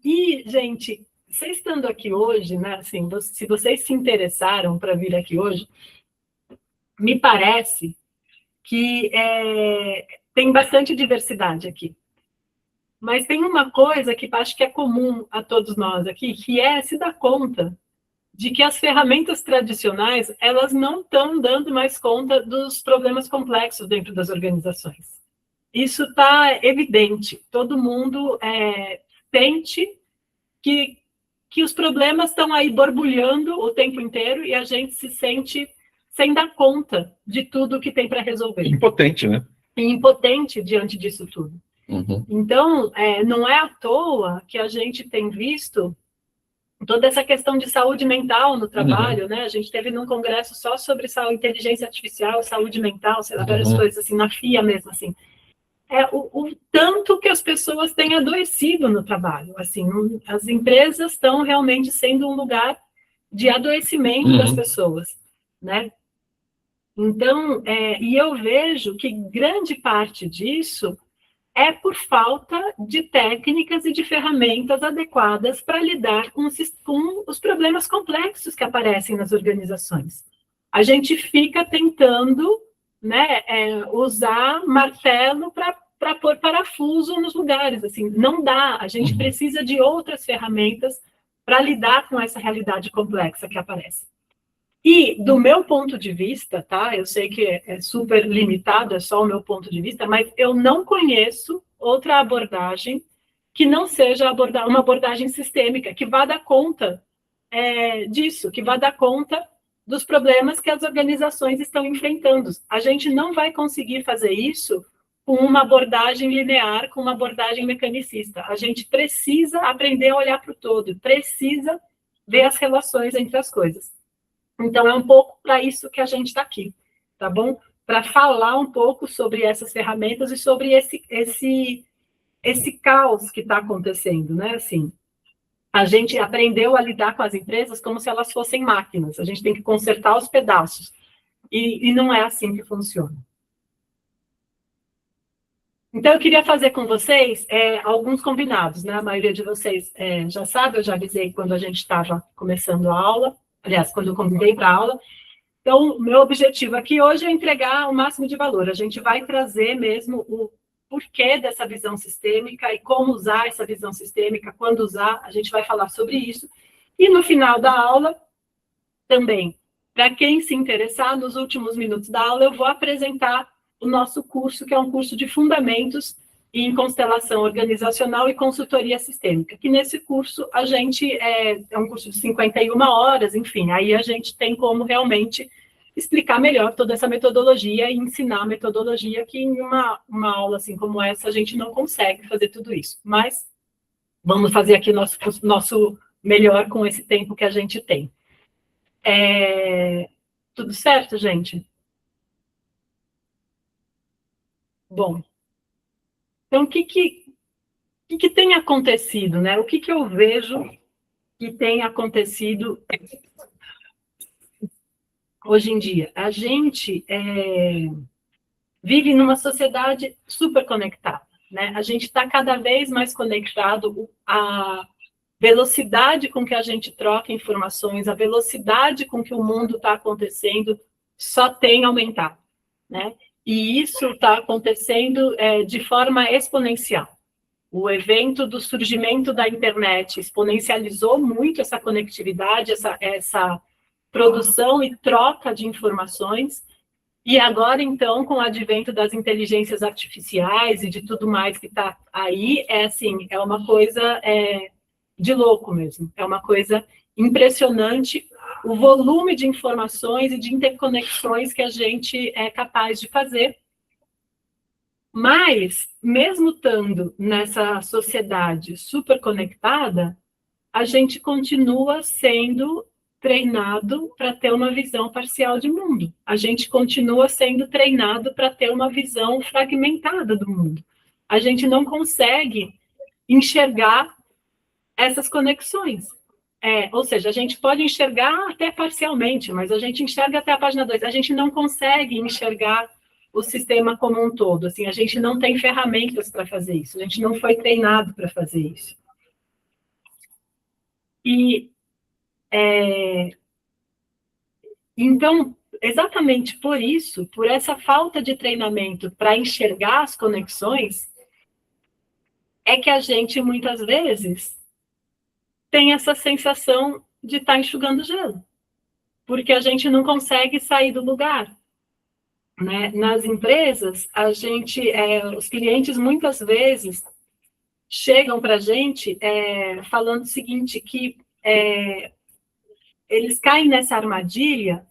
E, gente, vocês estando aqui hoje, né, assim, se vocês se interessaram para vir aqui hoje, me parece que tem bastante diversidade aqui. Mas tem uma coisa que acho que é comum a todos nós aqui, que é se dar conta de que as ferramentas tradicionais, elas não estão dando mais conta dos problemas complexos dentro das organizações. Isso está evidente. Todo mundo sente que os problemas estão aí borbulhando o tempo inteiro e a gente se sente sem dar conta de tudo que tem para resolver. Impotente, né? E impotente diante disso tudo. Uhum. Então, não é à toa que a gente tem visto toda essa questão de saúde mental no trabalho, né? A gente teve num congresso só sobre inteligência artificial, saúde mental, sei lá, várias coisas assim, na FIA mesmo, assim. O tanto que as pessoas têm adoecido no trabalho, assim, as empresas estão realmente sendo um lugar de adoecimento das pessoas, né? Então, e eu vejo que grande parte disso é por falta de técnicas e de ferramentas adequadas para lidar com os problemas complexos que aparecem nas organizações. A gente fica tentando, né, usar martelo para pôr parafuso nos lugares. Assim, não dá, a gente precisa de outras ferramentas para lidar com essa realidade complexa que aparece. E, do meu ponto de vista, tá? Eu sei que é super limitado, é só o meu ponto de vista, mas eu não conheço outra abordagem que não seja uma abordagem sistêmica, que vá dar conta disso, que vá dar conta dos problemas que as organizações estão enfrentando. A gente não vai conseguir fazer isso com uma abordagem linear, com uma abordagem mecanicista. A gente precisa aprender a olhar para o todo, precisa ver as relações entre as coisas. Então, é um pouco para isso que a gente está aqui, tá bom? Para falar um pouco sobre essas ferramentas e sobre esse caos que está acontecendo, né? Assim, a gente aprendeu a lidar com as empresas como se elas fossem máquinas. A gente tem que consertar os pedaços. E não é assim que funciona. Então, eu queria fazer com vocês alguns combinados, né? A maioria de vocês já sabe, eu já avisei quando a gente estava começando a aula, aliás, quando eu convidei para a aula. Então, o meu objetivo aqui hoje é entregar o máximo de valor. A gente vai trazer mesmo o porquê dessa visão sistêmica e como usar essa visão sistêmica, quando usar, a gente vai falar sobre isso. E no final da aula, também, para quem se interessar, nos últimos minutos da aula, eu vou apresentar o nosso curso, que é um curso de fundamentos em constelação organizacional e consultoria sistêmica, que nesse curso a gente é um curso de 51 horas, enfim, aí a gente tem como realmente explicar melhor toda essa metodologia e ensinar a metodologia, que em uma aula assim como essa a gente não consegue fazer tudo isso, mas vamos fazer aqui nosso melhor com esse tempo que a gente tem. Tudo certo, gente? Bom, então o que tem acontecido, né? O que eu vejo que tem acontecido hoje em dia? A gente vive numa sociedade super conectada, né? A gente está cada vez mais conectado, a velocidade com que a gente troca informações, a velocidade com que o mundo está acontecendo só tem aumentado, né? E isso está acontecendo de forma exponencial. O evento do surgimento da internet exponencializou muito essa conectividade, essa produção e troca de informações. E agora, então, com o advento das inteligências artificiais e de tudo mais que está aí, é uma coisa de louco mesmo. É uma coisa impressionante o volume de informações e de interconexões que a gente é capaz de fazer. Mas, mesmo estando nessa sociedade super conectada, a gente continua sendo treinado para ter uma visão parcial de mundo. A gente continua sendo treinado para ter uma visão fragmentada do mundo. A gente não consegue enxergar essas conexões. Ou seja, a gente pode enxergar até parcialmente, mas a gente enxerga até a página 2. A gente não consegue enxergar o sistema como um todo. Assim, a gente não tem ferramentas para fazer isso. A gente não foi treinado para fazer isso. E, então, exatamente por isso, por essa falta de treinamento para enxergar as conexões, é que a gente, muitas vezes, tem essa sensação de estar enxugando gelo, porque a gente não consegue sair do lugar. Né? Nas empresas, os clientes muitas vezes chegam para a gente falando o seguinte, que eles caem nessa armadilha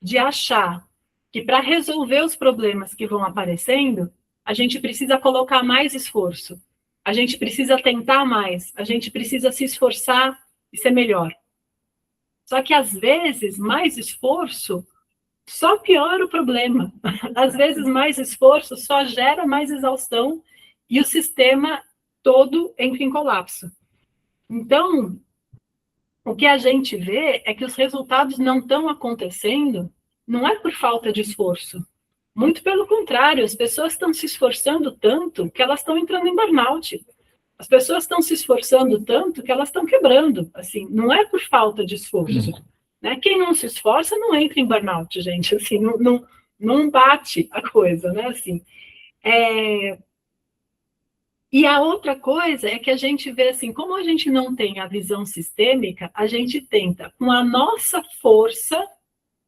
de achar que para resolver os problemas que vão aparecendo, a gente precisa colocar mais esforço, a gente precisa tentar mais, a gente precisa se esforçar e ser melhor. Só que, às vezes, mais esforço só piora o problema. Às vezes, mais esforço só gera mais exaustão e o sistema todo entra em colapso. Então, o que a gente vê é que os resultados não estão acontecendo, não é por falta de esforço. Muito pelo contrário, as pessoas estão se esforçando tanto que elas estão entrando em burnout. As pessoas estão se esforçando tanto que elas estão quebrando. Assim, não é por falta de esforço. Né? Quem não se esforça não entra em burnout, gente. Assim, não bate a coisa, né? Assim, E a outra coisa é que a gente vê assim, como a gente não tem a visão sistêmica, a gente tenta, com a nossa força,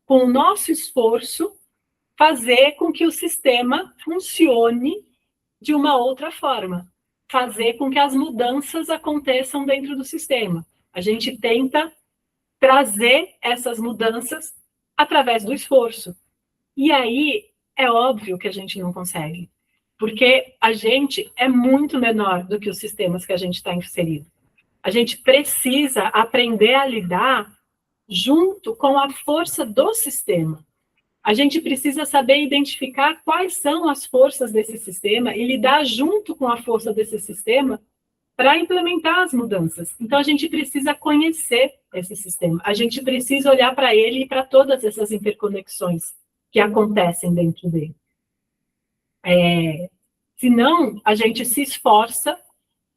com o nosso esforço, fazer com que o sistema funcione de uma outra forma, fazer com que as mudanças aconteçam dentro do sistema. A gente tenta trazer essas mudanças através do esforço. E aí é óbvio que a gente não consegue, porque a gente é muito menor do que os sistemas que a gente está inserido. A gente precisa aprender a lidar junto com a força do sistema. A gente precisa saber identificar quais são as forças desse sistema e lidar junto com a força desse sistema para implementar as mudanças. Então, a gente precisa conhecer esse sistema. A gente precisa olhar para ele e para todas essas interconexões que acontecem dentro dele. Senão, a gente se esforça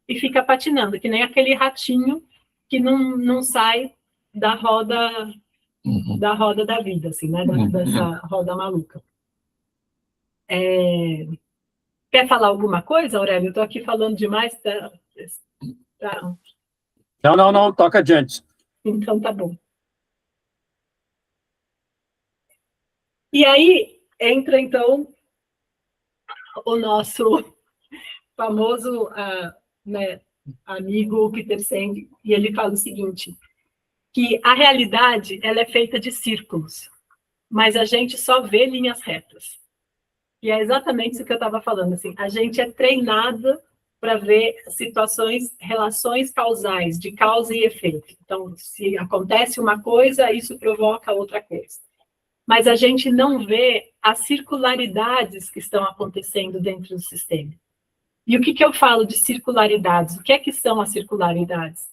e fica patinando, que nem aquele ratinho que não sai da roda da vida, assim, né? Dessa roda maluca. Quer falar alguma coisa, Aurélio? Eu estou aqui falando demais. Não, toca adiante. Então, tá bom. E aí, entra, então, o nosso famoso amigo Peter Senge, e ele fala o seguinte, que a realidade ela é feita de círculos, mas a gente só vê linhas retas. E é exatamente isso que eu estava falando. Assim, a gente é treinado para ver situações, relações causais, de causa e efeito. Então, se acontece uma coisa, isso provoca outra coisa. Mas a gente não vê as circularidades que estão acontecendo dentro do sistema. E o que eu falo de circularidades? O que é que são as circularidades?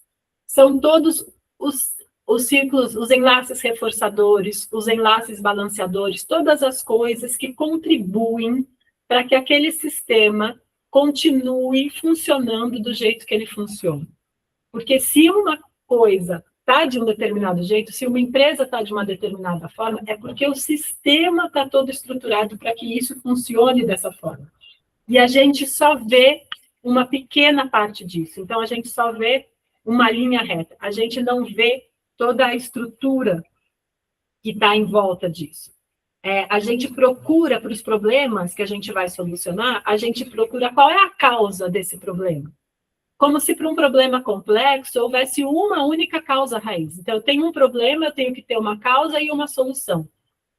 São todos os círculos, os enlaces reforçadores, os enlaces balanceadores, todas as coisas que contribuem para que aquele sistema continue funcionando do jeito que ele funciona. Porque se uma coisa está de um determinado jeito, se uma empresa está de uma determinada forma, é porque o sistema está todo estruturado para que isso funcione dessa forma. E a gente só vê uma pequena parte disso. Então, a gente só vê uma linha reta. A gente não vê toda a estrutura que está em volta disso. A gente procura, para os problemas que a gente vai solucionar, a gente procura qual é a causa desse problema. Como se para um problema complexo houvesse uma única causa raiz. Então, eu tenho um problema, eu tenho que ter uma causa e uma solução.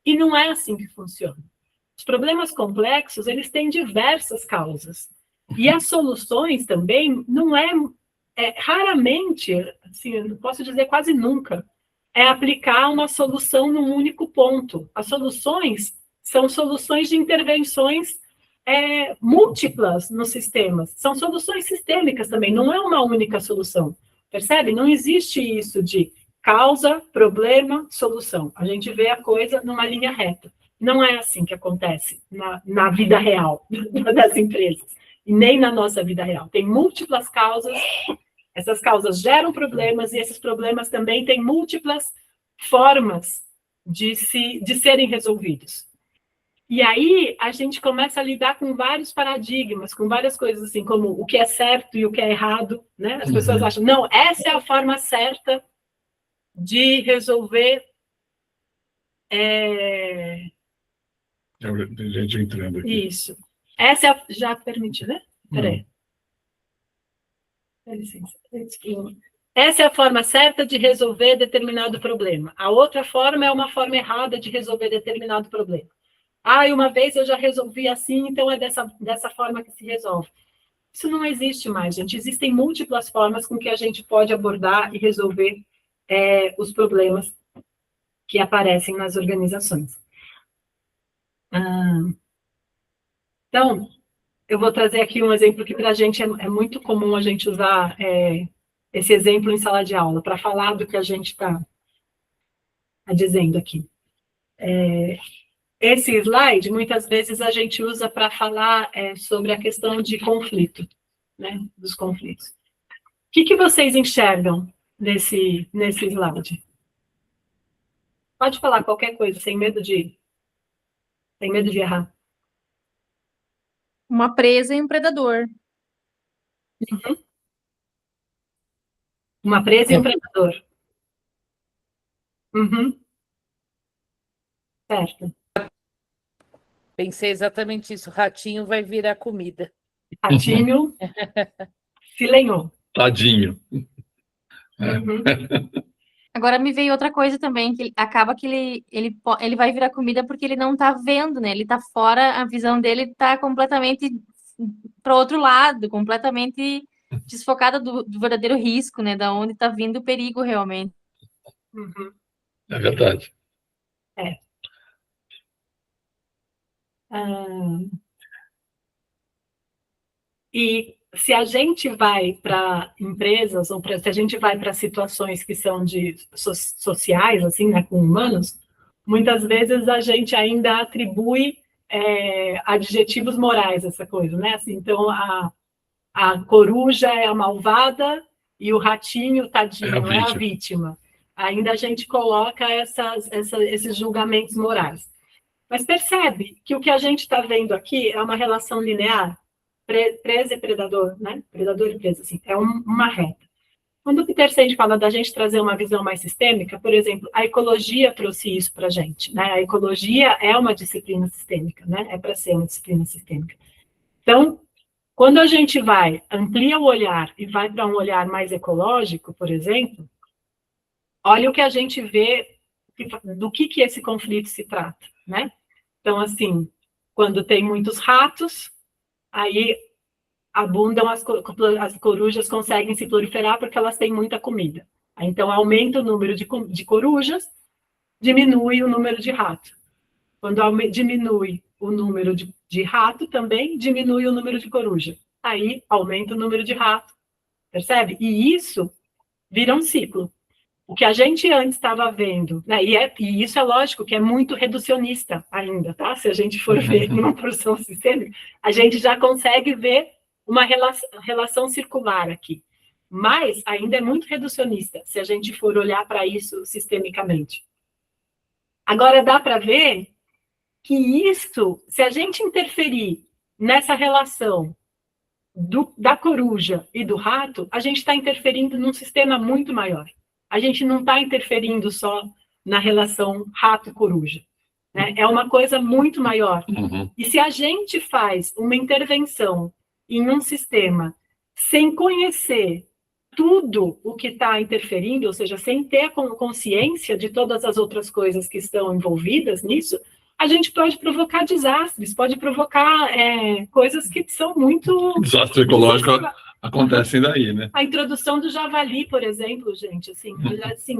E não é assim que funciona. Os problemas complexos, eles têm diversas causas. E as soluções também não raramente, assim, eu não posso dizer quase nunca, é aplicar uma solução num único ponto. As soluções são soluções de intervenções múltiplas nos sistemas. São soluções sistêmicas também, não é uma única solução. Percebe? Não existe isso de causa, problema, solução. A gente vê a coisa numa linha reta. Não é assim que acontece na vida real das empresas, e nem na nossa vida real. Tem múltiplas causas Essas causas geram problemas e esses problemas também têm múltiplas formas de serem resolvidos. E aí a gente começa a lidar com vários paradigmas, com várias coisas assim, como o que é certo e o que é errado, né? As pessoas acham, não, essa é a forma certa de resolver... Tem gente entrando aqui. Isso. Essa é a... Já permiti, né? Peraí. Dá licença. Essa é a forma certa de resolver determinado problema. A outra forma é uma forma errada de resolver determinado problema. E uma vez eu já resolvi assim, então é dessa forma que se resolve. Isso não existe mais, gente. Existem múltiplas formas com que a gente pode abordar e resolver os problemas que aparecem nas organizações. Então, eu vou trazer aqui um exemplo que para a gente é muito comum a gente usar esse exemplo em sala de aula, para falar do que a gente está dizendo aqui. Esse slide, muitas vezes, a gente usa para falar sobre a questão de conflito, né, dos conflitos. O que vocês enxergam nesse slide? Pode falar qualquer coisa, sem medo de errar. Uma presa e um predador. Uma presa e um predador. Certo. Pensei exatamente isso. Ratinho vai virar comida. Ratinho se lenhou. Tadinho. Agora me veio outra coisa também, que acaba que ele vai virar comida porque ele não tá vendo, né? Ele tá fora, a visão dele tá completamente para outro lado, completamente desfocada do verdadeiro risco, né? Da onde tá vindo o perigo realmente. É verdade. E se a gente vai para empresas, ou se a gente vai para situações que são sociais, assim, né, com humanos, muitas vezes a gente ainda atribui adjetivos morais a essa coisa, né? Assim, então, a coruja é a malvada e o ratinho, tadinho, é a vítima. Ainda a gente coloca esses julgamentos morais. Mas percebe que o que a gente está vendo aqui é uma relação linear? Presa e predador, né? Predador e presa, assim, é uma reta. Quando o Peter Senge fala da gente trazer uma visão mais sistêmica, por exemplo, a ecologia trouxe isso para a gente, né? A ecologia é uma disciplina sistêmica, né? É para ser uma disciplina sistêmica. Então, quando a gente amplia o olhar e vai para um olhar mais ecológico, por exemplo, olha o que a gente vê do que esse conflito se trata, né? Então, assim, quando tem muitos ratos, aí abundam as corujas, conseguem se proliferar porque elas têm muita comida. Então, aumenta o número de corujas, diminui o número de rato. Quando diminui o número de rato, também diminui o número de coruja. Aí, aumenta o número de rato. Percebe? E isso vira um ciclo. O que a gente antes estava vendo, né? E isso é lógico que é muito reducionista ainda, tá? Se a gente for ver numa porção sistêmica, a gente já consegue ver uma relação circular aqui. Mas ainda é muito reducionista, se a gente for olhar para isso sistemicamente. Agora, dá para ver que isso, se a gente interferir nessa relação da coruja e do rato, a gente está interferindo num sistema muito maior. A gente não está interferindo só na relação rato-coruja. Né? É uma coisa muito maior. E se a gente faz uma intervenção em um sistema sem conhecer tudo o que está interferindo, ou seja, sem ter consciência de todas as outras coisas que estão envolvidas nisso, a gente pode provocar desastres, pode provocar coisas que são muito... Desastre ecológico acontecem daí, né? A introdução do javali, por exemplo, gente, assim,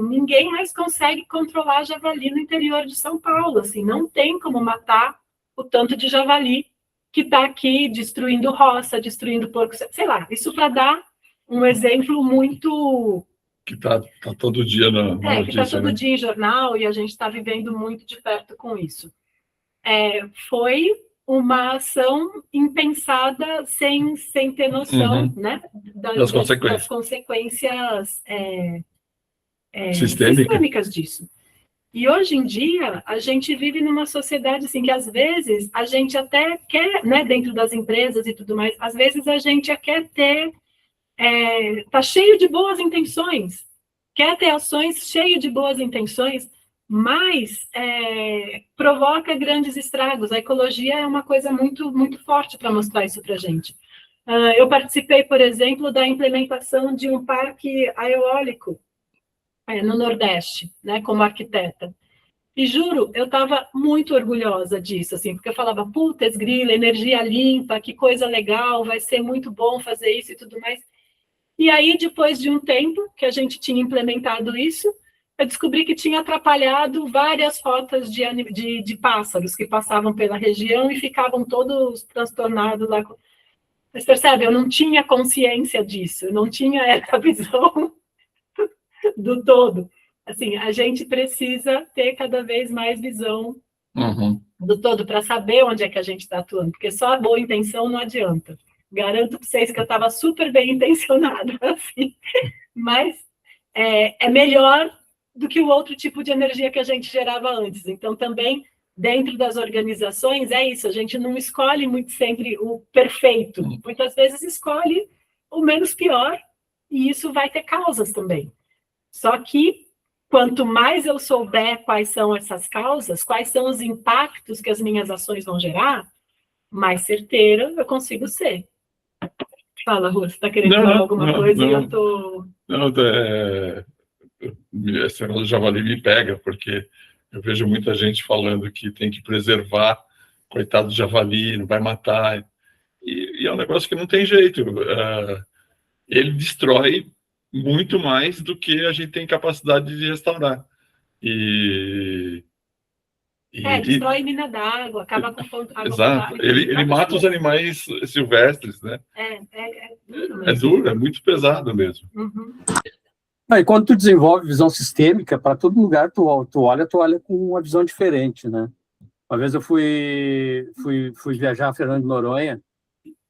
ninguém mais consegue controlar javali no interior de São Paulo, assim, não tem como matar o tanto de javali que está aqui destruindo roça, destruindo porco, sei lá, isso para dar um exemplo muito... Que está todo dia na notícia, que está todo né? dia em jornal e a gente está vivendo muito de perto com isso. Foi uma ação impensada sem ter noção, né, Das consequências. das consequências Sistêmica. sistêmicas disso. E hoje em dia, a gente vive numa sociedade assim, que às vezes a gente até quer, né, dentro das empresas e tudo mais, às vezes a gente quer ter, tá cheio de boas intenções, quer ter ações cheio de boas intenções, mas provoca grandes estragos. A ecologia é uma coisa muito, muito forte para mostrar isso para a gente. Eu participei, por exemplo, da implementação de um parque eólico no Nordeste, né, como arquiteta. E juro, eu estava muito orgulhosa disso, assim, porque eu falava, putz, grila, energia limpa, que coisa legal, vai ser muito bom fazer isso e tudo mais. E aí, depois de um tempo que a gente tinha implementado isso, eu descobri que tinha atrapalhado várias rotas de pássaros que passavam pela região e ficavam todos transtornados lá. Mas percebe, eu não tinha consciência disso, eu não tinha essa visão do todo. Assim, a gente precisa ter cada vez mais visão do todo para saber onde é que a gente está atuando, porque só a boa intenção não adianta. Garanto para vocês que eu estava super bem intencionada, assim, mas é melhor do que o outro tipo de energia que a gente gerava antes. Então, também, dentro das organizações, é isso, a gente não escolhe muito sempre o perfeito, muitas vezes escolhe o menos pior, e isso vai ter causas também. Só que, quanto mais eu souber quais são essas causas, quais são os impactos que as minhas ações vão gerar, mais certeira eu consigo ser. Fala, Rô, você está querendo falar alguma coisa? E eu estou... Esse negócio do javali me pega, porque eu vejo muita gente falando que tem que preservar, coitado do javali, não vai matar. E é um negócio que não tem jeito. Ele destrói muito mais do que a gente tem capacidade de restaurar. Destrói mina d'água, acaba com água. Exato. Ele mata os animais silvestres, né? É duro, é muito pesado mesmo. E quando tu desenvolve visão sistêmica, para todo lugar tu olha com uma visão diferente, né? Uma vez eu fui viajar a Fernando de Noronha,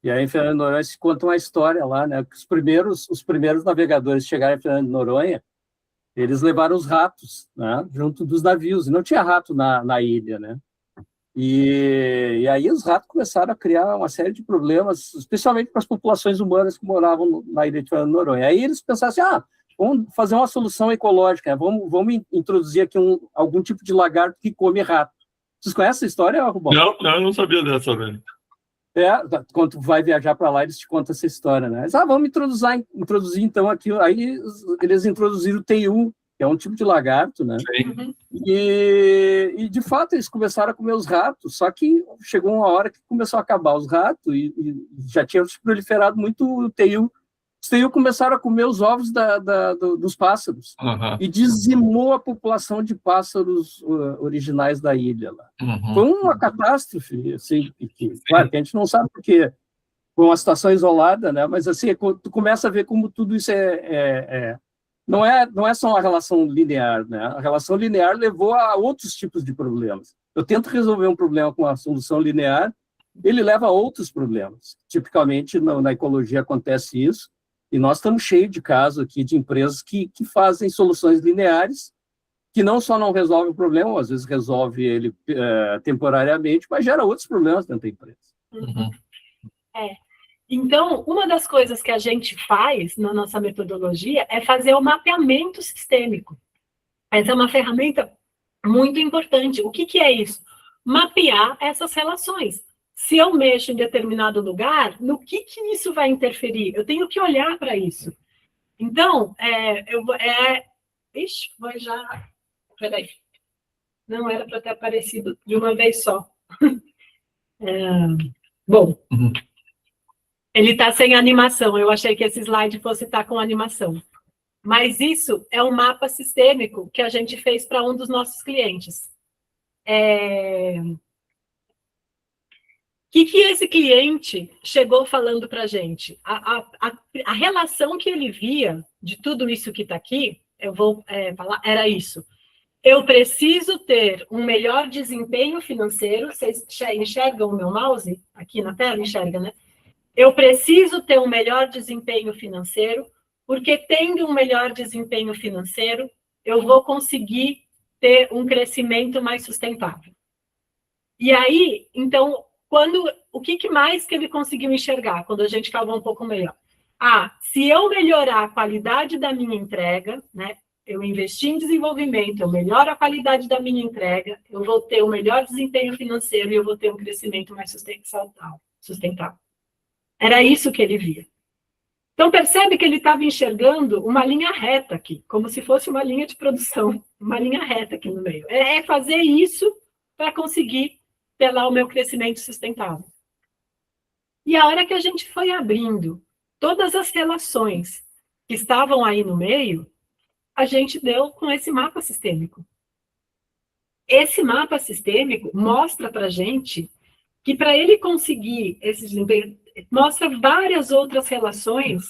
e aí em Fernando de Noronha se conta uma história lá, né? Que os primeiros navegadores chegaram em Fernando de Noronha, eles levaram os ratos, né, junto dos navios, e não tinha rato na ilha, né? E aí os ratos começaram a criar uma série de problemas, especialmente para as populações humanas que moravam na ilha de Fernando de Noronha. Aí eles pensaram assim, vamos fazer uma solução ecológica, né? Vamos introduzir aqui algum tipo de lagarto que come rato. Vocês conhecem essa história, Rubão? Não, eu não sabia dessa, velho. Quando tu vai viajar para lá, eles te contam essa história, né? Mas, vamos introduzir então aqui. Aí eles introduziram o teiu, que é um tipo de lagarto, né? Sim. E de fato eles começaram a comer os ratos, só que chegou uma hora que começou a acabar os ratos e já tinha proliferado muito o teiu. Os teiu começaram a comer os ovos dos pássaros e dizimou a população de pássaros originais da ilha lá. Foi uma catástrofe, assim, claro que a gente não sabe porque foi uma situação isolada, né? Mas assim, tu começa a ver como tudo isso não é só uma relação linear, né? A relação linear levou a outros tipos de problemas. Eu tento resolver um problema com uma solução linear, ele leva a outros problemas. Tipicamente, na ecologia acontece isso, e nós estamos cheios de casos aqui de empresas que fazem soluções lineares, que não só não resolvem o problema, às vezes resolve ele temporariamente, mas gera outros problemas dentro da empresa. Então, uma das coisas que a gente faz na nossa metodologia é fazer o mapeamento sistêmico. Essa é uma ferramenta muito importante. O que é isso? Mapear essas relações. Se eu mexo em determinado lugar, no que isso vai interferir? Eu tenho que olhar para isso. Então, vou já... Peraí. Não era para ter aparecido de uma vez só. Bom... Ele está sem animação, eu achei que esse slide fosse estar com animação. Mas isso é um mapa sistêmico que a gente fez para um dos nossos clientes. O que esse cliente chegou falando para a gente? A relação que ele via de tudo isso que está aqui, eu vou falar, era isso. eu preciso ter um melhor desempenho financeiro. Vocês enxergam o meu mouse aqui na tela? Enxerga, né? Eu preciso ter um melhor desempenho financeiro, porque tendo um melhor desempenho financeiro, eu vou conseguir ter um crescimento mais sustentável. E aí, então, o que mais que ele conseguiu enxergar quando a gente falou um pouco melhor? Se eu melhorar a qualidade da minha entrega, né? Eu investi em desenvolvimento, eu melhoro a qualidade da minha entrega, eu vou ter um melhor desempenho financeiro e eu vou ter um crescimento mais sustentável. Era isso que ele via. Então, percebe que ele estava enxergando uma linha reta aqui, como se fosse uma linha de produção, uma linha reta aqui no meio. É fazer isso para conseguir ter lá o meu crescimento sustentável. E a hora que a gente foi abrindo todas as relações que estavam aí no meio, a gente deu com esse mapa sistêmico. Esse mapa sistêmico mostra para a gente que para ele conseguir esse desempenho, mostra várias outras relações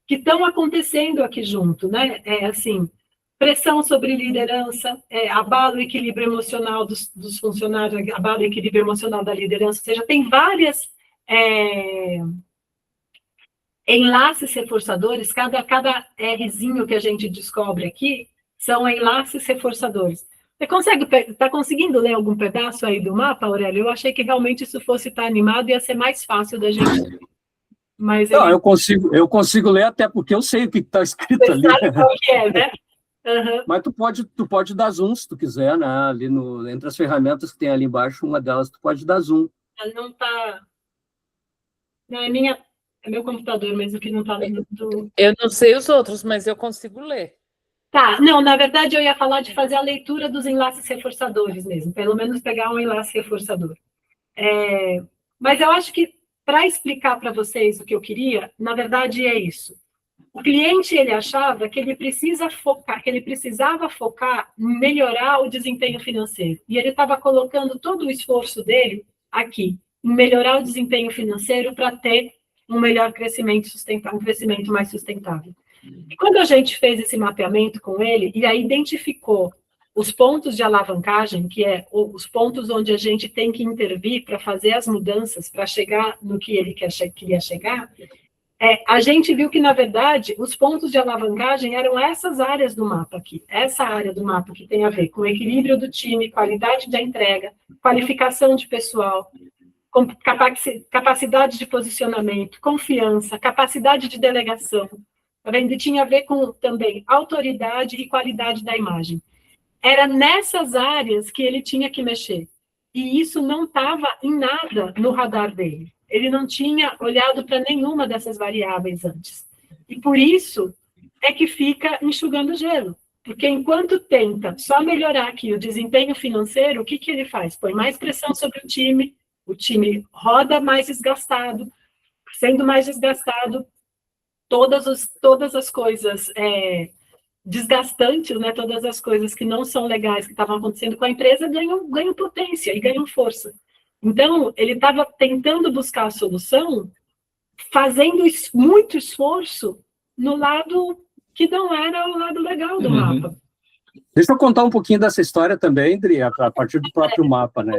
que estão acontecendo aqui junto, né? Assim, pressão sobre liderança, abala o equilíbrio emocional dos funcionários, abala o equilíbrio emocional da liderança, ou seja, tem várias enlaces reforçadores, cada Rzinho que a gente descobre aqui são enlaces reforçadores. Está conseguindo ler algum pedaço aí do mapa, Aurélio? Eu achei que realmente isso fosse estar animado e ia ser mais fácil da gente. Mas não, eu consigo ler até porque eu sei o que está escrito ali. Sabe qual que é, né? Uhum. Mas tu pode dar zoom se tu quiser, né? Ali entre as ferramentas que tem ali embaixo, uma delas tu pode dar zoom. Ela não está... Não, é meu computador mesmo que não está lendo. Eu não sei os outros, mas eu consigo ler. Tá, não, na verdade eu ia falar de fazer a leitura dos enlaces reforçadores mesmo, pelo menos pegar um enlace reforçador. Mas eu acho que, para explicar para vocês o que eu queria, na verdade é isso. O cliente, ele achava que ele precisava focar em melhorar o desempenho financeiro. E ele estava colocando todo o esforço dele aqui, em melhorar o desempenho financeiro para ter um melhor crescimento sustentável, um crescimento mais sustentável. E quando a gente fez esse mapeamento com ele, e aí identificou os pontos de alavancagem, que é os pontos onde a gente tem que intervir para fazer as mudanças, para chegar no que ele queria chegar, a gente viu que, na verdade, os pontos de alavancagem eram essas áreas do mapa aqui. Essa área do mapa que tem a ver com o equilíbrio do time, qualidade da entrega, qualificação de pessoal, capacidade de posicionamento, confiança, capacidade de delegação. Tá vendo? E tinha a ver com, também, autoridade e qualidade da imagem. Era nessas áreas que ele tinha que mexer. E isso não estava em nada no radar dele. Ele não tinha olhado para nenhuma dessas variáveis antes. E por isso é que fica enxugando gelo. Porque enquanto tenta só melhorar aqui o desempenho financeiro, o que ele faz? Põe mais pressão sobre o time roda mais desgastado, sendo mais desgastado, todas as coisas desgastantes, né, todas as coisas que não são legais que estavam acontecendo com a empresa ganham potência e ganham força. Então, ele estava tentando buscar a solução, fazendo muito esforço no lado que não era o lado legal do mapa. Deixa eu contar um pouquinho dessa história também, Adri, a partir do próprio mapa, né?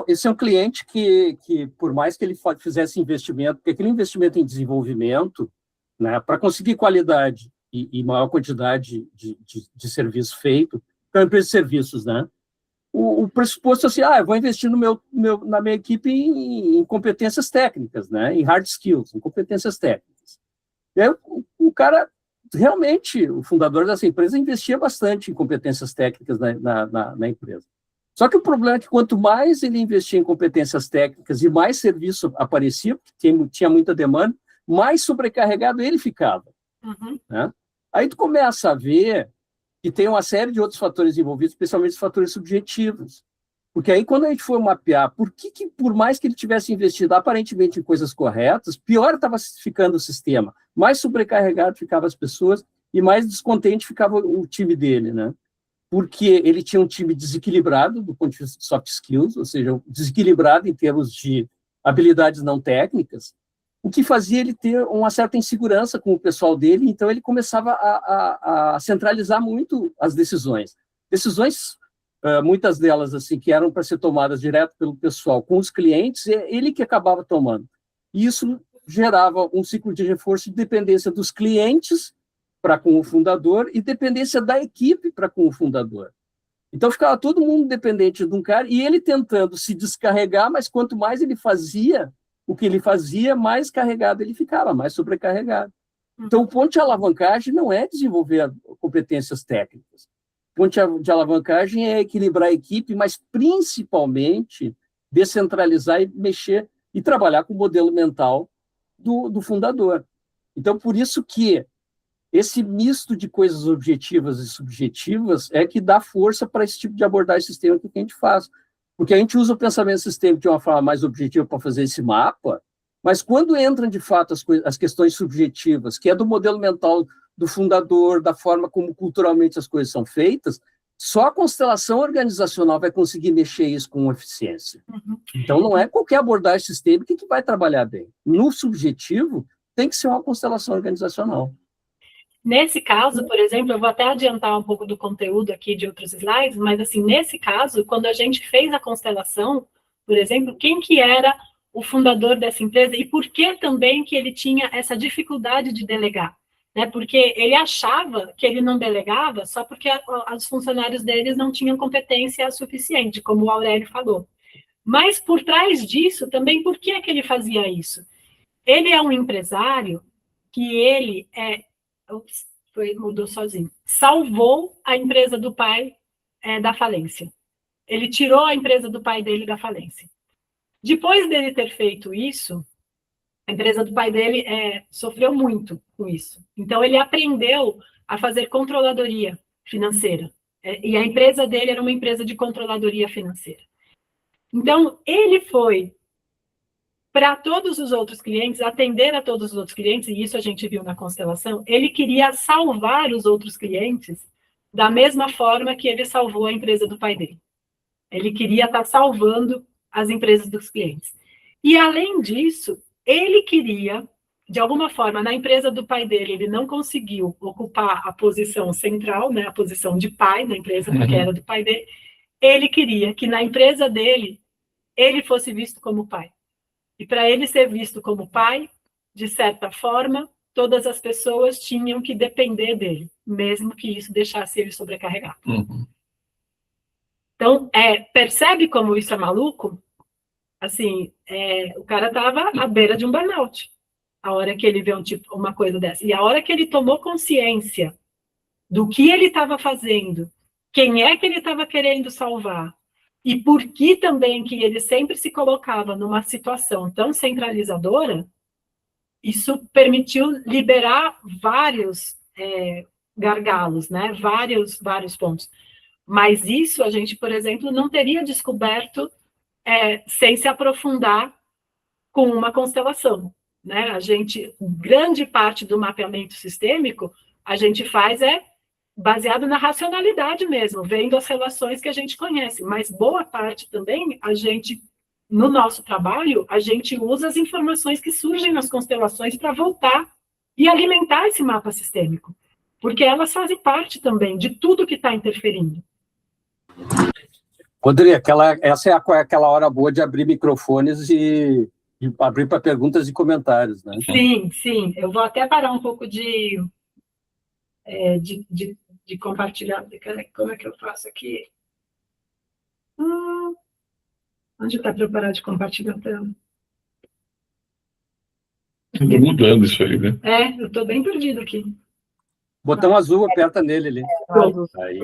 Esse é um cliente que, por mais que ele fizesse investimento, porque aquele investimento em desenvolvimento, né, para conseguir qualidade e maior quantidade de serviço feito, é uma empresa de serviços, né? O pressuposto é assim, eu vou investir na minha equipe em competências técnicas, né? Em hard skills, em competências técnicas. E aí o cara, realmente, o fundador dessa empresa investia bastante em competências técnicas na empresa. Só que o problema é que quanto mais ele investia em competências técnicas e mais serviço aparecia, porque tinha muita demanda, mais sobrecarregado ele ficava. Uhum. Né? Aí tu começa a ver que tem uma série de outros fatores envolvidos, especialmente os fatores subjetivos. Porque aí, quando a gente for mapear por mais que ele tivesse investido aparentemente em coisas corretas, pior estava ficando o sistema, mais sobrecarregado ficavam as pessoas e mais descontente ficava o time dele, né? Porque ele tinha um time desequilibrado do ponto de vista de soft skills, ou seja, desequilibrado em termos de habilidades não técnicas, o que fazia ele ter uma certa insegurança com o pessoal dele, então ele começava a centralizar muito as decisões. Decisões, muitas delas assim, que eram para ser tomadas direto pelo pessoal com os clientes, é ele que acabava tomando. E isso gerava um ciclo de reforço de dependência dos clientes para com o fundador e dependência da equipe para com o fundador. Então ficava todo mundo dependente de um cara e ele tentando se descarregar, mas quanto mais ele fazia o que ele fazia, mais carregado ele ficava, mais sobrecarregado. Então o ponto de alavancagem não é desenvolver competências técnicas. O ponto de alavancagem é equilibrar a equipe, mas principalmente descentralizar e mexer e trabalhar com o modelo mental do fundador. Então, por isso que esse misto de coisas objetivas e subjetivas é que dá força para esse tipo de abordagem sistêmica que a gente faz. Porque a gente usa o pensamento sistêmico de uma forma mais objetiva para fazer esse mapa, mas quando entram, de fato, as questões subjetivas, que é do modelo mental do fundador, da forma como culturalmente as coisas são feitas, só a constelação organizacional vai conseguir mexer isso com eficiência. Então, não é qualquer abordagem sistêmica que vai trabalhar bem. No subjetivo, tem que ser uma constelação organizacional. Nesse caso, por exemplo, eu vou até adiantar um pouco do conteúdo aqui de outros slides, mas, assim, nesse caso, quando a gente fez a constelação, por exemplo, quem que era o fundador dessa empresa e por que também que ele tinha essa dificuldade de delegar? Né? Porque ele achava que ele não delegava só porque os funcionários deles não tinham competência suficiente, como o Aurélio falou. Mas, por trás disso, também, por que ele fazia isso? Ele é um empresário que ele mudou sozinho. Salvou a empresa do pai da falência. Ele tirou a empresa do pai dele da falência. Depois dele ter feito isso, a empresa do pai dele sofreu muito com isso. Então, ele aprendeu a fazer controladoria financeira. E a empresa dele era uma empresa de controladoria financeira. Então, ele foi para todos os outros clientes, atender a todos os outros clientes, e isso a gente viu na constelação, ele queria salvar os outros clientes da mesma forma que ele salvou a empresa do pai dele. Ele queria estar salvando as empresas dos clientes. E, além disso, ele queria, de alguma forma, na empresa do pai dele, ele não conseguiu ocupar a posição central, né, a posição de pai na empresa, porque era do pai dele. Ele queria que na empresa dele, ele fosse visto como pai. E para ele ser visto como pai, de certa forma, todas as pessoas tinham que depender dele, mesmo que isso deixasse ele sobrecarregado. Então, percebe como isso é maluco? Assim, o cara estava à beira de um burnout, a hora que ele vê uma coisa dessa. E a hora que ele tomou consciência do que ele estava fazendo, quem é que ele estava querendo salvar, e por que também que ele sempre se colocava numa situação tão centralizadora, isso permitiu liberar vários gargalos, né? Vários pontos. Mas isso a gente, por exemplo, não teria descoberto sem se aprofundar com uma constelação, né? Grande parte do mapeamento sistêmico, a gente faz baseado na racionalidade mesmo, vendo as relações que a gente conhece, mas boa parte também, no nosso trabalho, a gente usa as informações que surgem nas constelações para voltar e alimentar esse mapa sistêmico, porque elas fazem parte também de tudo que está interferindo. Rodrigo, essa é aquela hora boa de abrir microfones e abrir para perguntas e comentários, né? Sim. Eu vou até parar um pouco de compartilhar. Como é que eu faço aqui? Onde está para eu parar de compartilhar a tela? Estou mudando isso aí, né? Eu estou bem perdido aqui. Botão azul, aperta nele ali. Pronto. Aí.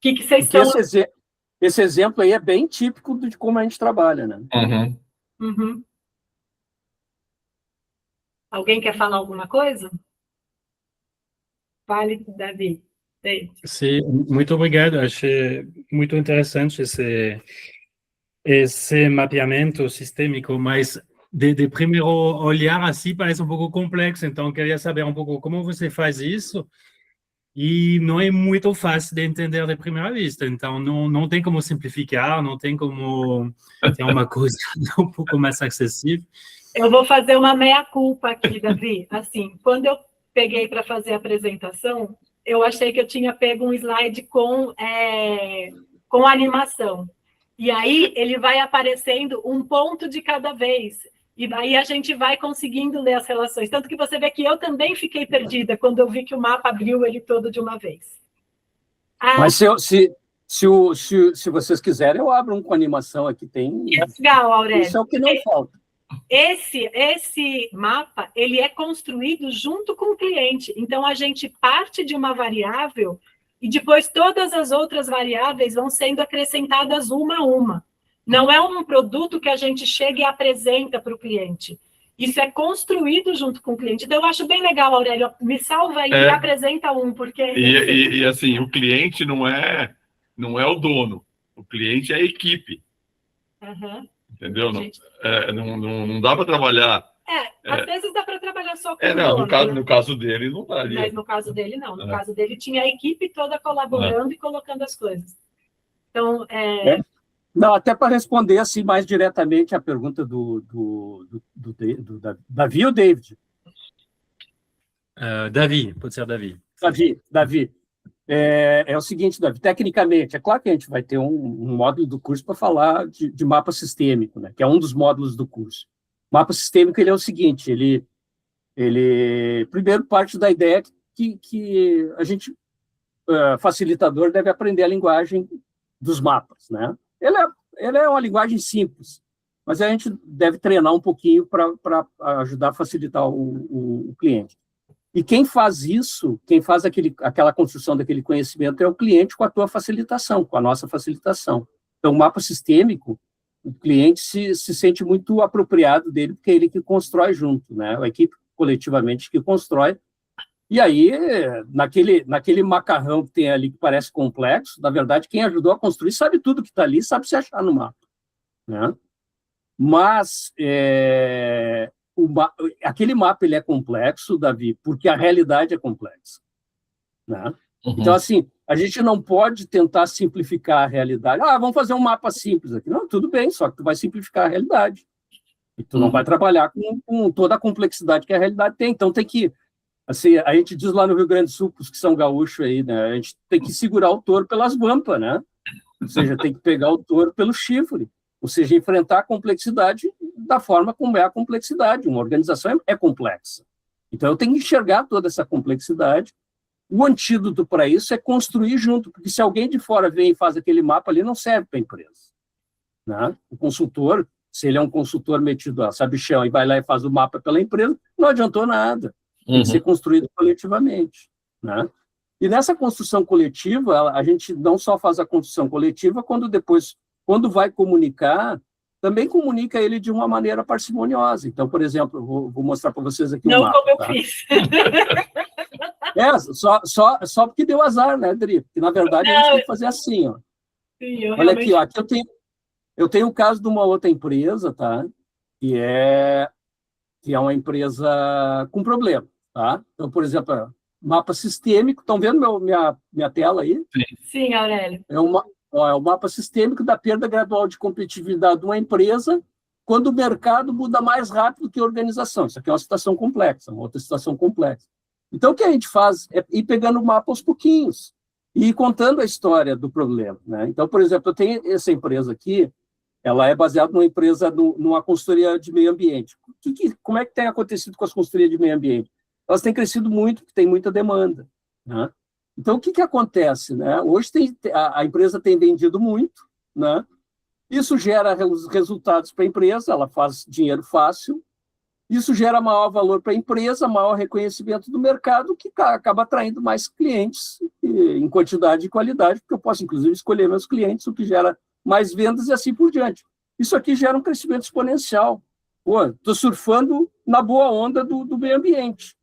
Que vocês estão... Esse exemplo aí é bem típico de como a gente trabalha, né? Uhum. Alguém quer falar alguma coisa? Fale, Davi. Sim, muito obrigado. Achei muito interessante esse mapeamento sistêmico, mas de primeiro olhar assim parece um pouco complexo, então queria saber um pouco como você faz isso e não é muito fácil de entender de primeira vista. Então, não tem como simplificar, não tem como ter uma coisa um pouco mais acessível. Eu vou fazer uma meia-culpa aqui, Davi. Assim, quando eu peguei para fazer a apresentação, eu achei que eu tinha pego um slide com animação. E aí ele vai aparecendo um ponto de cada vez. E daí a gente vai conseguindo ler as relações. Tanto que você vê que eu também fiquei perdida quando eu vi que o mapa abriu ele todo de uma vez. Mas se vocês quiserem, eu abro um com animação aqui. Tem. Legal, Aurélio. Isso é o que não falta. Esse mapa, ele é construído junto com o cliente. Então, a gente parte de uma variável e depois todas as outras variáveis vão sendo acrescentadas uma a uma. Não é um produto que a gente chega e apresenta para o cliente. Isso é construído junto com o cliente. Então, eu acho bem legal, Aurélio. Me salva aí e apresenta um, porque... E assim, o cliente não é o dono. O cliente é a equipe. Uhum. Entendeu? Não dá para trabalhar... Às vezes dá para trabalhar só com o dono, né? No caso dele, não daria. Mas no caso dele, não. No caso dele, tinha a equipe toda colaborando e colocando as coisas. Então, Não, até para responder assim mais diretamente a pergunta do Davi ou David? Davi, pode ser Davi. Davi. É o seguinte, Davi, tecnicamente, é claro que a gente vai ter um módulo do curso para falar de mapa sistêmico, né, que é um dos módulos do curso. O mapa sistêmico, ele é o seguinte, ele primeiro parte da ideia que a gente, facilitador, deve aprender a linguagem dos mapas, né? Ele é uma linguagem simples, mas a gente deve treinar um pouquinho para ajudar a facilitar o cliente. E quem faz isso, quem faz aquela construção daquele conhecimento é o cliente com a tua facilitação, com a nossa facilitação. Então, o mapa sistêmico, o cliente se sente muito apropriado dele, porque é ele que constrói junto, né? A equipe coletivamente que constrói. E aí, naquele macarrão que tem ali que parece complexo, na verdade, quem ajudou a construir sabe tudo que está ali, sabe se achar no mapa, né? Mas aquele mapa ele é complexo, Davi, porque a realidade é complexa, né? Uhum. Então, assim, a gente não pode tentar simplificar a realidade. Vamos fazer um mapa simples aqui. Não, tudo bem, só que tu vai simplificar a realidade. E tu não vai trabalhar com toda a complexidade que a realidade tem. Então, tem que... Assim, a gente diz lá no Rio Grande do Sul, os que são gaúchos aí, né? A gente tem que segurar o touro pelas guampas, né? Ou seja, tem que pegar o touro pelo chifre. Ou seja, enfrentar a complexidade da forma como é a complexidade. Uma organização é complexa. Então, eu tenho que enxergar toda essa complexidade. O antídoto para isso é construir junto, porque se alguém de fora vem e faz aquele mapa ali, não serve para a empresa, né? O consultor, se ele é um consultor metido a sabichão e vai lá e faz o mapa pela empresa, não adiantou nada. Tem que ser construído coletivamente, né? E nessa construção coletiva, a gente não só faz a construção coletiva, quando vai comunicar, também comunica ele de uma maneira parcimoniosa. Então, por exemplo, vou mostrar para vocês aqui não um mapa. Como eu tá? fiz. Só porque deu azar, né, Adri? Porque, na verdade, a gente tem que fazer assim, ó. Sim, olha aqui, ó, aqui eu tenho o caso de uma outra empresa, tá? Que é uma empresa com problema. Tá? Então, por exemplo, mapa sistêmico, estão vendo minha tela aí? Sim, Aurélio. É o mapa sistêmico da perda gradual de competitividade de uma empresa quando o mercado muda mais rápido que a organização. Isso aqui é uma situação complexa, uma outra situação complexa. Então, o que a gente faz é ir pegando o mapa aos pouquinhos e ir contando a história do problema, né? Então, por exemplo, eu tenho essa empresa aqui, ela é baseada numa empresa, numa consultoria de meio ambiente. Como é que tem acontecido com as consultorias de meio ambiente? Elas têm crescido muito, porque tem muita demanda, né? Então, o que acontece, né? Hoje a empresa tem vendido muito, né? Isso gera resultados para a empresa, ela faz dinheiro fácil, isso gera maior valor para a empresa, maior reconhecimento do mercado, que acaba atraindo mais clientes em quantidade e qualidade, porque eu posso, inclusive, escolher meus clientes, o que gera mais vendas e assim por diante. Isso aqui gera um crescimento exponencial. Estou surfando na boa onda do meio ambiente.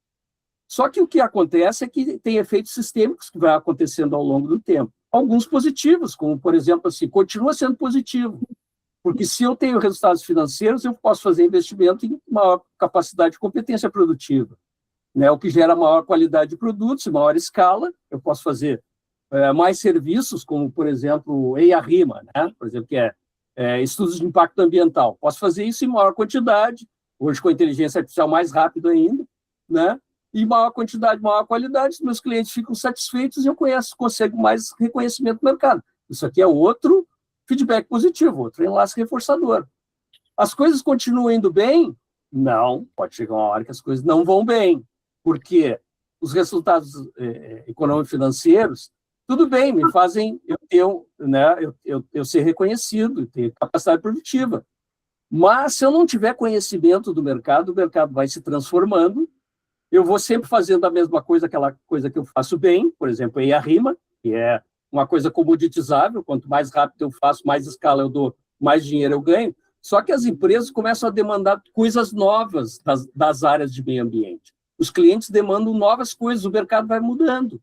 Só que o que acontece é que tem efeitos sistêmicos que vai acontecendo ao longo do tempo. Alguns positivos, como, por exemplo, assim, continua sendo positivo. Porque se eu tenho resultados financeiros, eu posso fazer investimento em maior capacidade de competência produtiva. né, o que gera maior qualidade de produtos, maior escala. Eu posso fazer mais serviços, como, por exemplo, EIA-RIMA, né, por exemplo, que é estudos de impacto ambiental. Posso fazer isso em maior quantidade, hoje com a inteligência artificial mais rápido ainda, né, e maior quantidade, maior qualidade, meus clientes ficam satisfeitos e eu consigo mais reconhecimento do mercado. Isso aqui é outro feedback positivo, outro enlace reforçador. As coisas continuam indo bem? Não, pode chegar uma hora que as coisas não vão bem, porque os resultados econômico-financeiros, tudo bem, me fazem eu ser reconhecido, ter capacidade produtiva. Mas, se eu não tiver conhecimento do mercado, o mercado vai se transformando, eu vou sempre fazendo a mesma coisa, aquela coisa que eu faço bem, por exemplo, EIA-RIMA, que é uma coisa comoditizável, quanto mais rápido eu faço, mais escala eu dou, mais dinheiro eu ganho. Só que as empresas começam a demandar coisas novas das áreas de meio ambiente. Os clientes demandam novas coisas, o mercado vai mudando.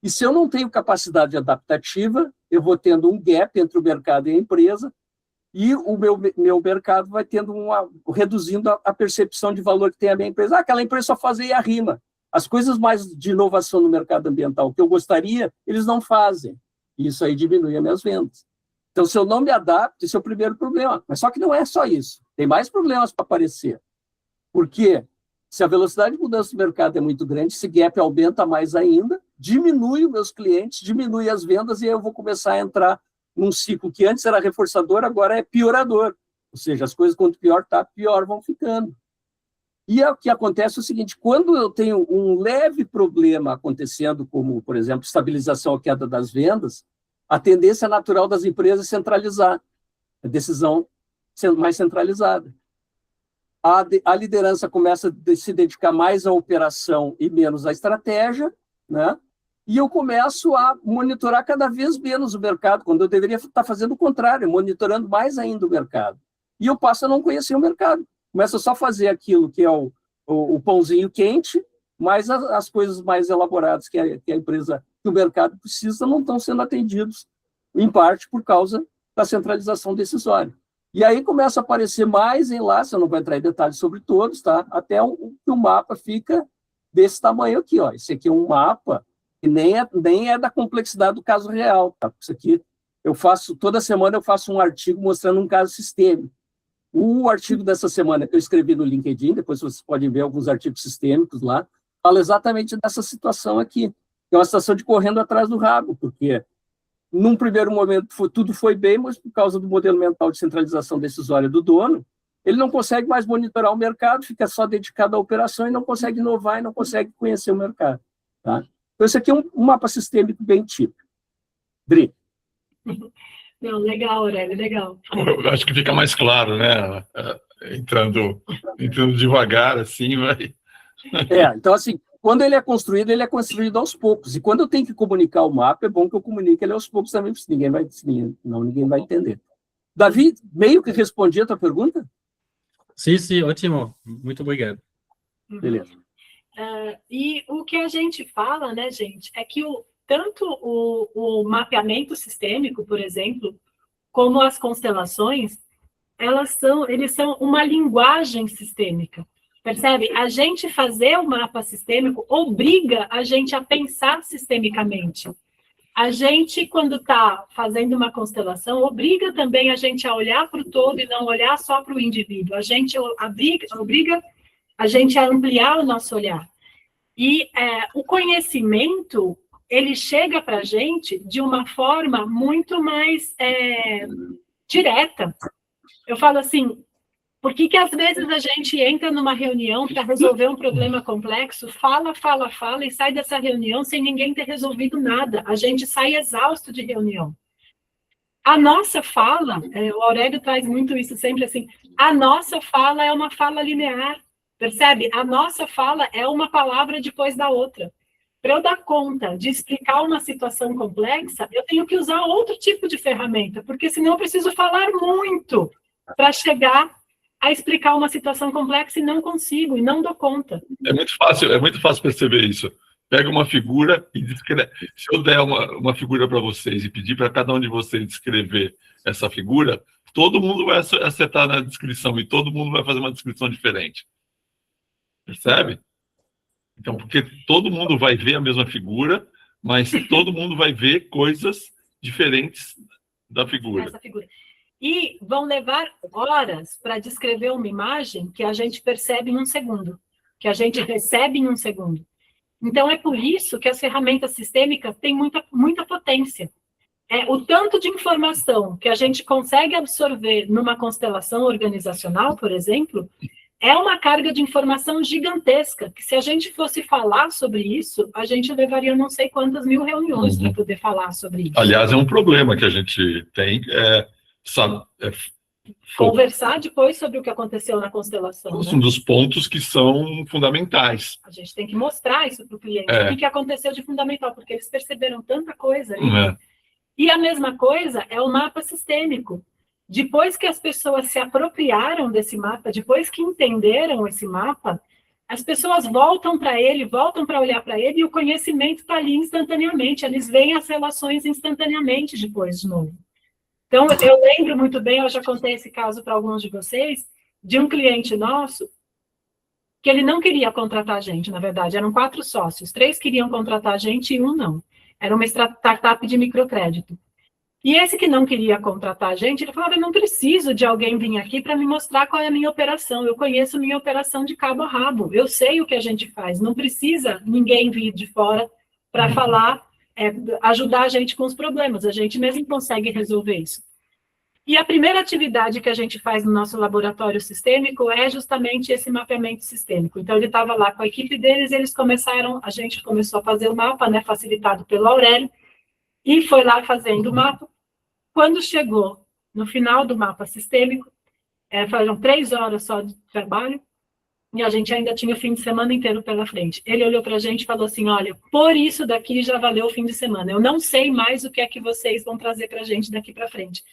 E se eu não tenho capacidade adaptativa, eu vou tendo um gap entre o mercado e a empresa, e o meu mercado vai tendo reduzindo a percepção de valor que tem a minha empresa. Aquela empresa só faz EIA-RIMA. As coisas mais de inovação no mercado ambiental que eu gostaria, eles não fazem. E isso aí diminui as minhas vendas. Então, se eu não me adapto, esse é o primeiro problema. Mas só que não é só isso. Tem mais problemas para aparecer. Porque se a velocidade de mudança do mercado é muito grande, esse gap aumenta mais ainda, diminui os meus clientes, diminui as vendas, e aí eu vou começar a entrar num ciclo que antes era reforçador, agora é piorador. Ou seja, as coisas, quanto pior está, pior vão ficando. E o que acontece é o seguinte, quando eu tenho um leve problema acontecendo, como, por exemplo, estabilização ou queda das vendas, a tendência natural das empresas é centralizar, a decisão sendo mais centralizada. A liderança começa a se dedicar mais à operação e menos à estratégia, né? E eu começo a monitorar cada vez menos o mercado, quando eu deveria estar fazendo o contrário, monitorando mais ainda o mercado. E eu passo a não conhecer o mercado. Começo a só fazer aquilo que é o pãozinho quente, mas as coisas mais elaboradas que a empresa, que o mercado precisa, não estão sendo atendidos, em parte por causa da centralização decisória. E aí começa a aparecer mais enlaces, eu não vou entrar em detalhes sobre todos, tá? Até que o mapa fica desse tamanho aqui, ó. Esse aqui é um mapa que nem é da complexidade do caso real, tá? Isso aqui, toda semana eu faço um artigo mostrando um caso sistêmico. O artigo dessa semana que eu escrevi no LinkedIn, depois vocês podem ver alguns artigos sistêmicos lá, fala exatamente dessa situação aqui, que é uma situação de correndo atrás do rabo, porque num primeiro momento tudo foi bem, mas por causa do modelo mental de centralização decisória do dono, ele não consegue mais monitorar o mercado, fica só dedicado à operação e não consegue inovar e não consegue conhecer o mercado. Tá? Então, esse aqui é um mapa sistêmico bem típico. Dri. Não, legal, Aurélio, legal. Eu acho que fica mais claro, né? Entrando devagar, assim, vai... Então, assim, quando ele é construído aos poucos. E quando eu tenho que comunicar o mapa, é bom que eu comunique ele aos poucos também, porque ninguém vai entender. Davi, meio que respondi a tua pergunta? Sim, ótimo. Muito obrigado. Beleza. E o que a gente fala, né, gente, é que tanto o mapeamento sistêmico, por exemplo, como as constelações, eles são uma linguagem sistêmica. Percebe? A gente fazer o mapa sistêmico obriga a gente a pensar sistemicamente. A gente, quando está fazendo uma constelação, obriga também a gente a olhar para o todo e não olhar só para o indivíduo. A gente obriga a gente a ampliar o nosso olhar. E o conhecimento, ele chega para a gente de uma forma muito mais direta. Eu falo assim, por que às vezes a gente entra numa reunião para resolver um problema complexo, fala, e sai dessa reunião sem ninguém ter resolvido nada. A gente sai exausto de reunião. A nossa fala, o Aurélio traz muito isso sempre assim, a nossa fala é uma fala linear, percebe? A nossa fala é uma palavra depois da outra. Para eu dar conta de explicar uma situação complexa, eu tenho que usar outro tipo de ferramenta, porque senão eu preciso falar muito para chegar a explicar uma situação complexa e não consigo, e não dou conta. É muito fácil perceber isso. Pega uma figura e descreve. Se eu der uma figura para vocês e pedir para cada um de vocês descrever essa figura, todo mundo vai acertar na descrição e todo mundo vai fazer uma descrição diferente. Percebe? Então, porque todo mundo vai ver a mesma figura, mas todo mundo vai ver coisas diferentes da figura. Essa figura. E vão levar horas para descrever uma imagem que a gente percebe em um segundo, que a gente recebe em um segundo. Então, é por isso que as ferramentas sistêmicas têm muita potência. O tanto de informação que a gente consegue absorver numa constelação organizacional, por exemplo, é uma carga de informação gigantesca, que se a gente fosse falar sobre isso, a gente levaria não sei quantas mil reuniões para poder falar sobre isso. Aliás, é um problema que a gente tem, Conversar depois sobre o que aconteceu na constelação. Um dos pontos que são fundamentais. A gente tem que mostrar isso para o cliente, o que aconteceu de fundamental, porque eles perceberam tanta coisa ali. E a mesma coisa é o mapa sistêmico. Depois que as pessoas se apropriaram desse mapa, depois que entenderam esse mapa, as pessoas voltam para ele, voltam para olhar para ele, e o conhecimento está ali instantaneamente, eles veem as relações instantaneamente depois de novo. Então, eu lembro muito bem, eu já contei esse caso para alguns de vocês, de um cliente nosso, que ele não queria contratar a gente, na verdade, eram 4 sócios, 3 queriam contratar a gente e 1 não. Era uma startup de microcrédito. E esse que não queria contratar a gente, ele falava, eu não preciso de alguém vir aqui para me mostrar qual é a minha operação, eu conheço minha operação de cabo a rabo, eu sei o que a gente faz, não precisa ninguém vir de fora para falar, ajudar a gente com os problemas, a gente mesmo consegue resolver isso. E a primeira atividade que a gente faz no nosso laboratório sistêmico é justamente esse mapeamento sistêmico. Então, ele estava lá com a equipe deles, a gente começou a fazer o mapa, né, facilitado pelo Aurélio, e foi lá fazendo o mapa. Quando chegou no final do mapa sistêmico, foram 3 horas só de trabalho, e a gente ainda tinha o fim de semana inteiro pela frente. Ele olhou para a gente e falou assim, olha, por isso daqui já valeu o fim de semana. Eu não sei mais o que é que vocês vão trazer para a gente daqui para frente.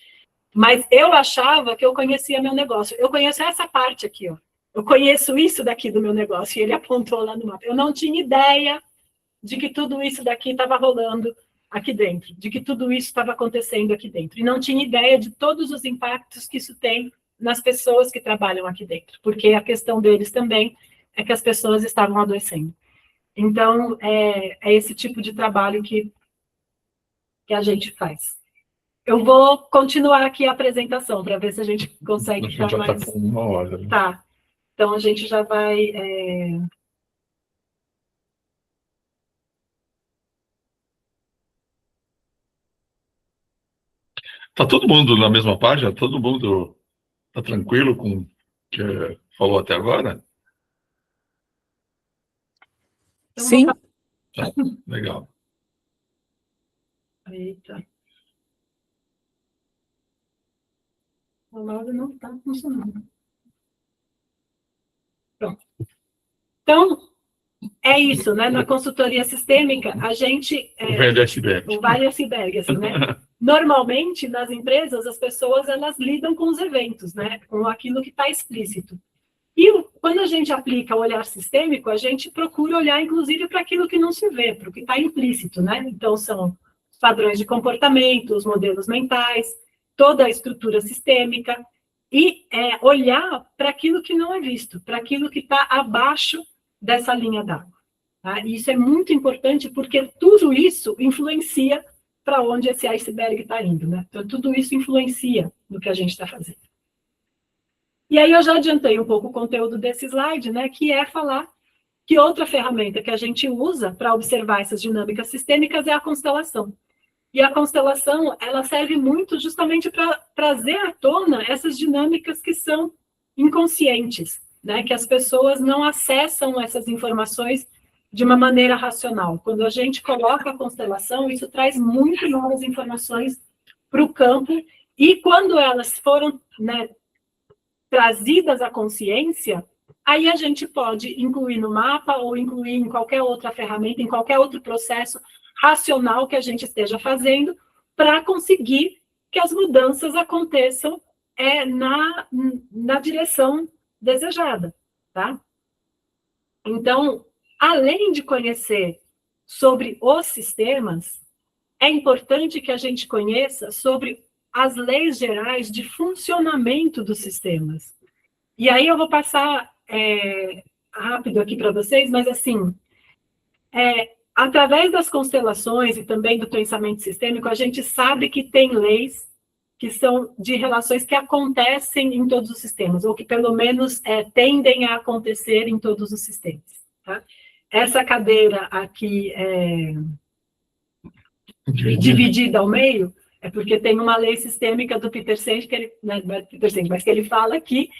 Mas eu achava que eu conhecia meu negócio. Eu conheço essa parte aqui, ó. Eu conheço isso daqui do meu negócio. E ele apontou lá no mapa. Eu não tinha ideia de que tudo isso daqui estava rolando aqui dentro, de que tudo isso estava acontecendo aqui dentro. E não tinha ideia de todos os impactos que isso tem nas pessoas que trabalham aqui dentro, porque a questão deles também é que as pessoas estavam adoecendo. Então, é esse tipo de trabalho que a gente faz. Eu vou continuar aqui a apresentação, para ver se a gente consegue ficar já mais... está com 1 hora. Né? Tá. Então, a gente já vai... Está todo mundo na mesma página? Todo mundo está tranquilo com o que falou até agora? Sim. Tá, legal. Eita. A Laura não está funcionando. Pronto. Então, é isso, né? Na consultoria sistêmica, a gente... O velho iceberg. O vale iceberg, assim, né? Normalmente, nas empresas, as pessoas, elas lidam com os eventos, né? Com aquilo que está explícito. E quando a gente aplica o olhar sistêmico, a gente procura olhar, inclusive, para aquilo que não se vê, para o que está implícito, né? Então, são os padrões de comportamento, os modelos mentais, toda a estrutura sistêmica, e olhar para aquilo que não é visto, para aquilo que está abaixo dessa linha d'água. Tá? E isso é muito importante, porque tudo isso influencia para onde esse iceberg está indo, né? Então, tudo isso influencia no que a gente está fazendo. E aí eu já adiantei um pouco o conteúdo desse slide, né? Que é falar que outra ferramenta que a gente usa para observar essas dinâmicas sistêmicas é a constelação. E a constelação, ela serve muito justamente para trazer à tona essas dinâmicas que são inconscientes, né? Que as pessoas não acessam essas informações de uma maneira racional. Quando a gente coloca a constelação, isso traz muito novas informações para o campo, e quando elas foram, né, trazidas à consciência, aí a gente pode incluir no mapa ou incluir em qualquer outra ferramenta, em qualquer outro processo racional que a gente esteja fazendo, para conseguir que as mudanças aconteçam na direção desejada, tá? Então, além de conhecer sobre os sistemas, é importante que a gente conheça sobre as leis gerais de funcionamento dos sistemas. E aí eu vou passar rápido aqui para vocês, mas assim, Através das constelações e também do pensamento sistêmico, a gente sabe que tem leis que são de relações que acontecem em todos os sistemas, ou que pelo menos tendem a acontecer em todos os sistemas. Tá? Essa cadeira aqui dividida ao meio é porque tem uma lei sistêmica do Peter Senge, que ele, não é Peter Senge, mas que ele fala que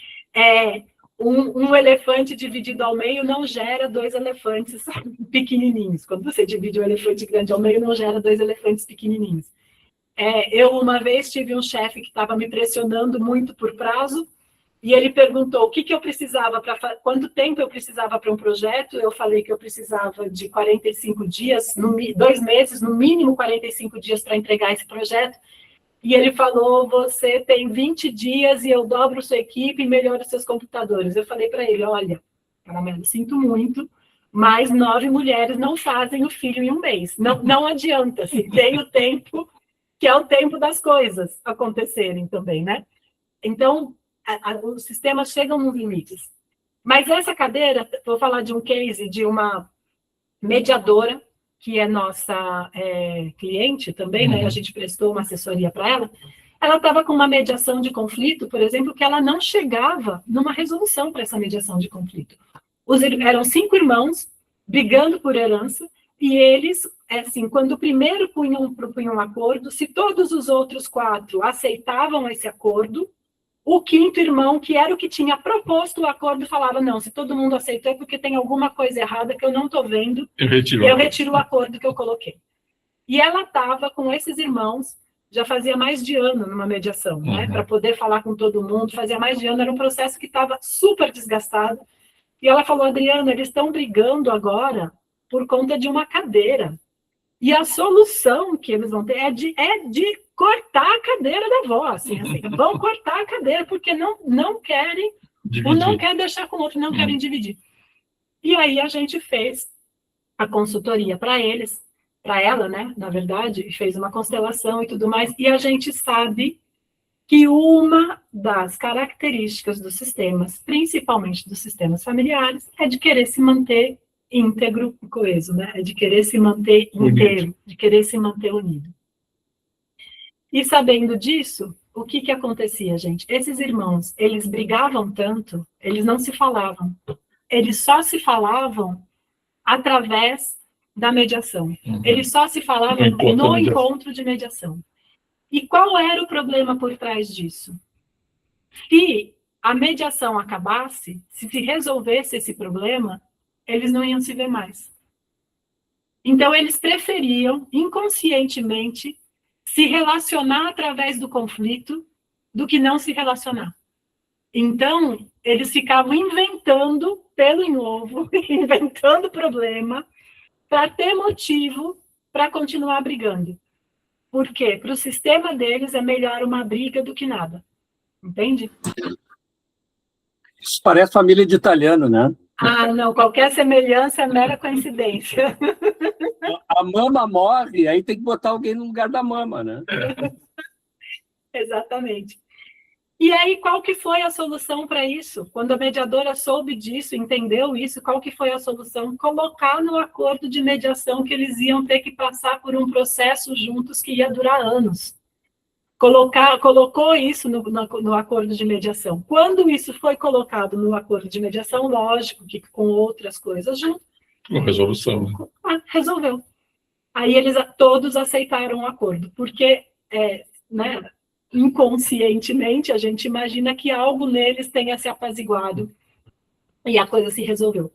um elefante dividido ao meio não gera 2 elefantes pequenininhos. Quando você divide um elefante grande ao meio, não gera 2 elefantes pequenininhos. Eu, uma vez, tive um chefe que estava me pressionando muito por prazo, e ele perguntou o que eu precisava quanto tempo eu precisava para um projeto. Eu falei que eu precisava de 45 dias, 2 meses, no mínimo 45 dias para entregar esse projeto. E ele falou, você tem 20 dias e eu dobro sua equipe e melhoro seus computadores. Eu falei para ele, olha, Caramelo, sinto muito, mas 9 mulheres não fazem o filho em um mês. Não adianta, se tem o tempo, que é o tempo das coisas acontecerem também, né? Então, os sistemas chegam nos limites. Mas essa cadeira, vou falar de um case de uma mediadora, que é nossa cliente também, né? A gente prestou uma assessoria para ela. Ela estava com uma mediação de conflito, por exemplo, que ela não chegava numa resolução para essa mediação de conflito. Eram 5 irmãos brigando por herança, e eles, assim, quando o primeiro punham um acordo, se todos os outros 4 aceitavam esse acordo, o 5º irmão, que era o que tinha proposto o acordo, falava, não, se todo mundo aceitou é porque tem alguma coisa errada que eu não estou vendo, eu retiro o acordo que eu coloquei. E ela estava com esses irmãos, já fazia mais de ano numa mediação, né, para poder falar com todo mundo, fazia mais de ano, era um processo que estava super desgastado, e ela falou, Adriana, eles estão brigando agora por conta de uma cadeira, e a solução que eles vão ter é de cortar a cadeira da avó, assim, vão cortar a cadeira, porque não querem, dividir. Um não quer deixar com o outro, não querem dividir. E aí a gente fez a consultoria para eles, para ela, né, na verdade, fez uma constelação e tudo mais, e a gente sabe que uma das características dos sistemas, principalmente dos sistemas familiares, é de querer se manter íntegro e coeso, né? É de querer se manter inteiro, de querer se manter unido. E sabendo disso, o que acontecia, gente? Esses irmãos, eles brigavam tanto, eles não se falavam. Eles só se falavam através da mediação. Eles só se falavam no encontro de mediação. E qual era o problema por trás disso? Se a mediação acabasse, se resolvesse esse problema, eles não iam se ver mais. Então, eles preferiam, inconscientemente, se relacionar através do conflito do que não se relacionar. Então, eles ficavam inventando pelo em ovo, inventando problema, para ter motivo para continuar brigando. Por quê? Para o sistema deles é melhor uma briga do que nada. Entende? Isso parece família de italiano, né? Ah, não, qualquer semelhança é mera coincidência. A mama morre, aí tem que botar alguém no lugar da mama, né? Exatamente. E aí, qual que foi a solução para isso? Quando a mediadora soube disso, entendeu isso, qual que foi a solução? Colocar no acordo de mediação que eles iam ter que passar por um processo juntos que ia durar anos. Colocou isso no acordo de mediação. Quando isso foi colocado no acordo de mediação, lógico que com outras coisas junto. Uma resolução. Né? Resolveu. Aí eles todos aceitaram o acordo, porque né, inconscientemente a gente imagina que algo neles tenha se apaziguado e a coisa se resolveu.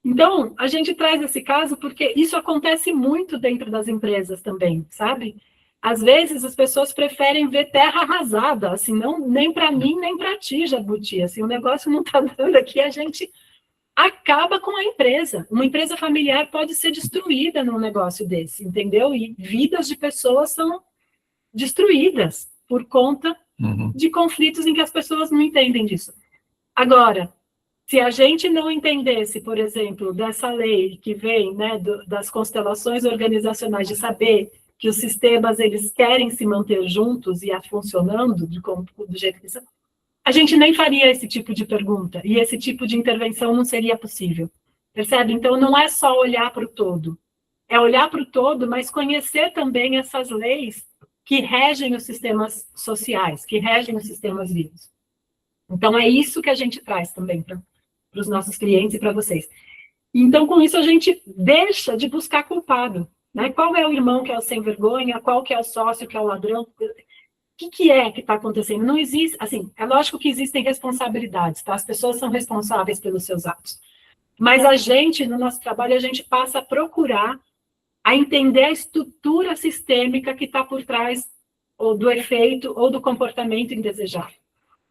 Então, a gente traz esse caso porque isso acontece muito dentro das empresas também, sabe? Às vezes as pessoas preferem ver terra arrasada, assim, não, nem para mim, nem para ti, Jabuti, assim, o negócio não está dando aqui, a gente acaba com a empresa. Uma empresa familiar pode ser destruída num negócio desse, entendeu? E vidas de pessoas são destruídas por conta de conflitos em que as pessoas não entendem disso. Agora, se a gente não entendesse, por exemplo, dessa lei que vem, né, das constelações organizacionais, de saber que os sistemas, eles querem se manter juntos e funcionando do jeito que são, a gente nem faria esse tipo de pergunta, e esse tipo de intervenção não seria possível, percebe? Então, não é só olhar para o todo, é olhar para o todo, mas conhecer também essas leis que regem os sistemas sociais, que regem os sistemas vivos. Então, é isso que a gente traz também para os nossos clientes e para vocês. Então, com isso, a gente deixa de buscar culpado, né? Qual é o irmão que é o sem vergonha? Qual que é o sócio que é o ladrão? O que é que está acontecendo? Não existe, assim, é lógico que existem responsabilidades, tá? As pessoas são responsáveis pelos seus atos. Mas a gente, no nosso trabalho, a gente passa a procurar, a entender a estrutura sistêmica que está por trás ou do efeito ou do comportamento indesejável.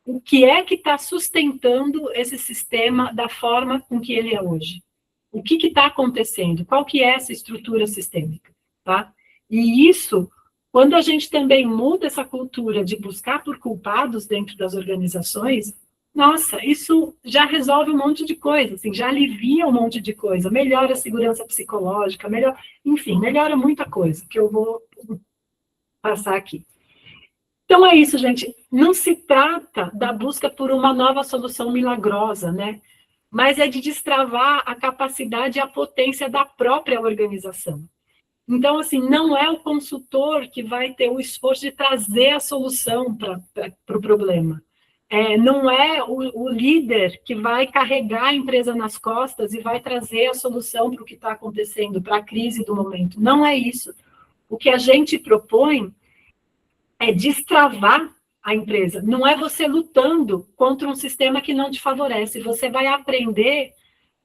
O que é que está sustentando esse sistema da forma com que ele é hoje? O que está acontecendo? Qual que é essa estrutura sistêmica? Tá? E isso, quando a gente também muda essa cultura de buscar por culpados dentro das organizações, nossa, isso já resolve um monte de coisa, assim, já alivia um monte de coisa, melhora a segurança psicológica, enfim, melhora muita coisa, que eu vou passar aqui. Então é isso, gente. Não se trata da busca por uma nova solução milagrosa, né? Mas é de destravar a capacidade e a potência da própria organização. Então, assim, não é o consultor que vai ter o esforço de trazer a solução para o problema. Não é o líder que vai carregar a empresa nas costas e vai trazer a solução para o que está acontecendo, para a crise do momento. Não é isso. O que a gente propõe é destravar a empresa. Não é você lutando contra um sistema que não te favorece. Você vai aprender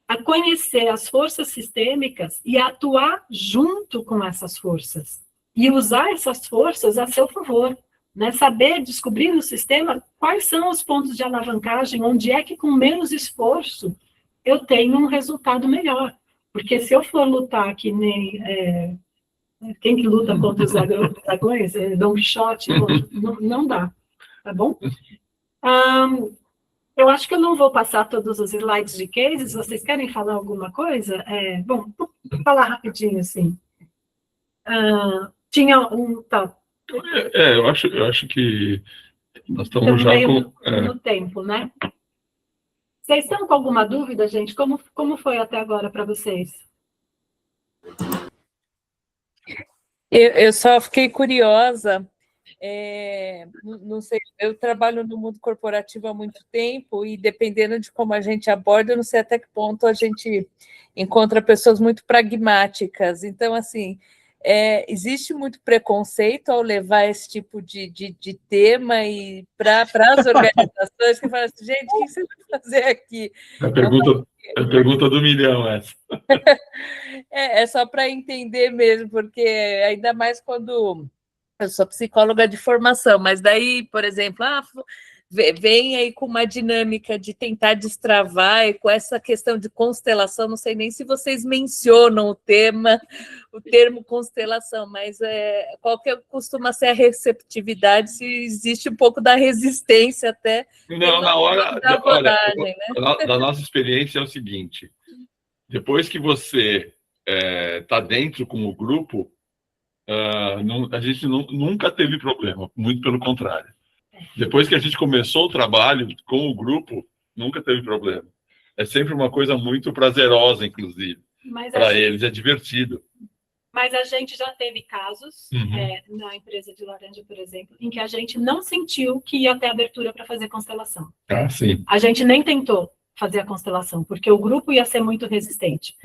a conhecer as forças sistêmicas e atuar junto com essas forças. E usar essas forças a seu favor. Né? Saber descobrir no sistema quais são os pontos de alavancagem, onde é que com menos esforço eu tenho um resultado melhor. Porque se eu for lutar que nem... quem que luta contra os dragões? Don Quixote? Não dá. Tá bom? Eu acho que eu não vou passar todos os slides de cases. Vocês querem falar alguma coisa? Bom, vou falar rapidinho, assim. Tinha um... Tá. Eu acho que nós estamos já no tempo, né? Vocês estão com alguma dúvida, gente? Como foi até agora para vocês? Eu só fiquei curiosa, não sei, eu trabalho no mundo corporativo há muito tempo e dependendo de como a gente aborda, eu não sei até que ponto a gente encontra pessoas muito pragmáticas. Então, assim, existe muito preconceito ao levar esse tipo de tema e para as organizações que falam assim, gente, o que você vai fazer aqui? A pergunta do milhão, essa. É só para entender mesmo, porque ainda mais quando eu sou psicóloga de formação, mas daí, por exemplo, vem aí com uma dinâmica de tentar destravar e com essa questão de constelação, não sei nem se vocês mencionam o termo constelação, mas qual que costuma ser a receptividade, se existe um pouco da resistência até na hora da abordagem, né? Da nossa experiência é o seguinte, depois que você está dentro com o grupo, a gente nunca teve problema, muito pelo contrário. Depois que a gente começou o trabalho com o grupo, nunca teve problema. É sempre uma coisa muito prazerosa, inclusive, para eles, é divertido. Mas a gente já teve casos, na empresa de laranja, por exemplo, em que a gente não sentiu que ia ter abertura para fazer constelação. Sim. A gente nem tentou fazer a constelação, porque o grupo ia ser muito resistente.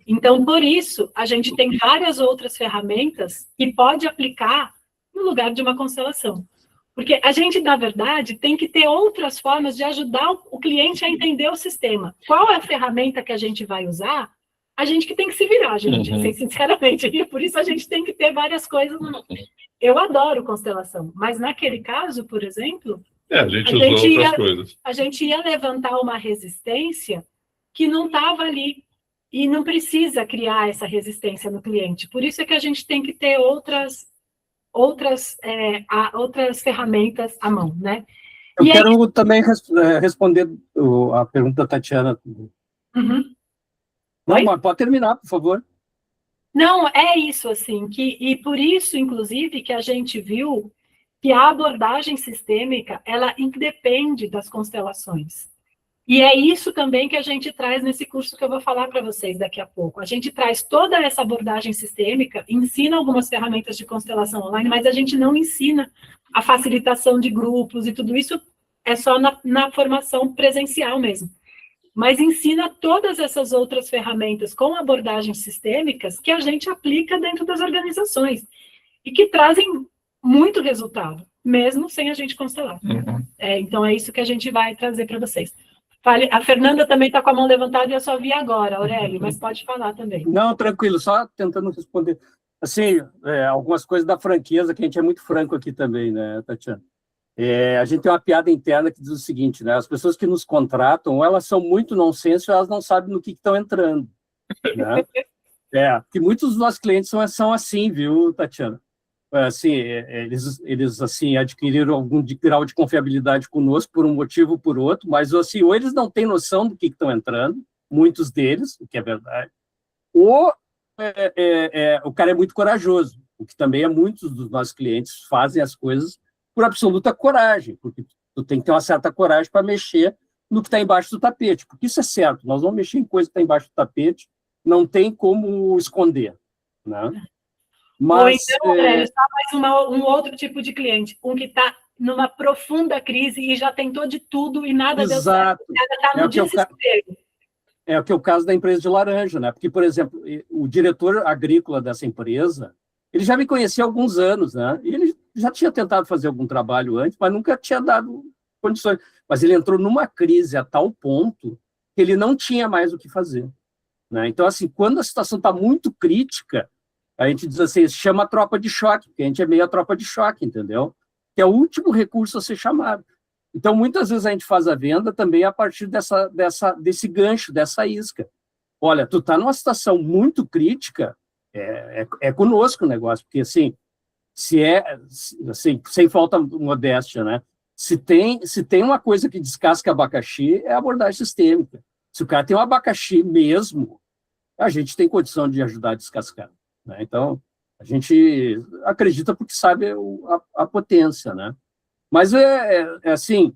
Então, por isso, a gente tem várias outras ferramentas que pode aplicar no lugar de uma constelação. Porque a gente, na verdade, tem que ter outras formas de ajudar o cliente a entender o sistema. Qual é a ferramenta que a gente vai usar? A gente que tem que se virar, gente, assim, sinceramente. E por isso a gente tem que ter várias coisas. Eu adoro constelação, mas naquele caso, por exemplo, a gente usou outras coisas. A gente ia levantar uma resistência que não estava ali. E não precisa criar essa resistência no cliente. Por isso é que a gente tem que ter outras ferramentas à mão, né? Eu quero também responder a pergunta da Tatiana. Não, mas pode terminar, por favor. Não, é isso, assim, e por isso, inclusive, que a gente viu que a abordagem sistêmica, ela independe das constelações. E é isso também que a gente traz nesse curso que eu vou falar para vocês daqui a pouco. A gente traz toda essa abordagem sistêmica, ensina algumas ferramentas de constelação online, mas a gente não ensina a facilitação de grupos e tudo isso é só na formação presencial mesmo. Mas ensina todas essas outras ferramentas com abordagens sistêmicas que a gente aplica dentro das organizações e que trazem muito resultado, mesmo sem a gente constelar. Então, é isso que a gente vai trazer para vocês. A Fernanda também está com a mão levantada e eu só vi agora, Aurélio, mas pode falar também. Não, tranquilo, só tentando responder. Assim, algumas coisas da franqueza, que a gente é muito franco aqui também, né, Tatiana? A gente tem uma piada interna que diz o seguinte, né? As pessoas que nos contratam, elas são muito nonsense, elas não sabem no que estão entrando, né? Porque muitos dos nossos clientes são assim, viu, Tatiana? Assim, eles assim, adquiriram algum grau de confiabilidade conosco por um motivo ou por outro, mas assim, ou eles não têm noção do que estão entrando, muitos deles, o que é verdade, ou o cara é muito corajoso, o que também muitos dos nossos clientes fazem as coisas por absoluta coragem, porque tu tem que ter uma certa coragem para mexer no que está embaixo do tapete, porque isso é certo, nós vamos mexer em coisa que está embaixo do tapete, não tem como esconder, né? Mas, ou então, Aurélio, só mais um outro tipo de cliente, um que está numa profunda crise e já tentou de tudo e nada deu certo. Ela está no desespero. É o que é o caso da empresa de laranja, né? Porque, por exemplo, o diretor agrícola dessa empresa, ele já me conhecia há alguns anos, né? E ele já tinha tentado fazer algum trabalho antes, mas nunca tinha dado condições. Mas ele entrou numa crise a tal ponto que ele não tinha mais o que fazer, né? Então, assim, quando a situação está muito crítica, a gente diz assim, chama a tropa de choque, porque a gente é meio a tropa de choque, entendeu? Que é o último recurso a ser chamado. Então, muitas vezes a gente faz a venda também a partir desse gancho, dessa isca. Olha, tu está numa situação muito crítica, é conosco o negócio, porque, assim, assim, sem falta modéstia, né? Se tem uma coisa que descasca abacaxi, é a abordagem sistêmica. Se o cara tem um abacaxi mesmo, a gente tem condição de ajudar a descascar, né? Então, a gente acredita porque sabe a potência, né? Mas assim,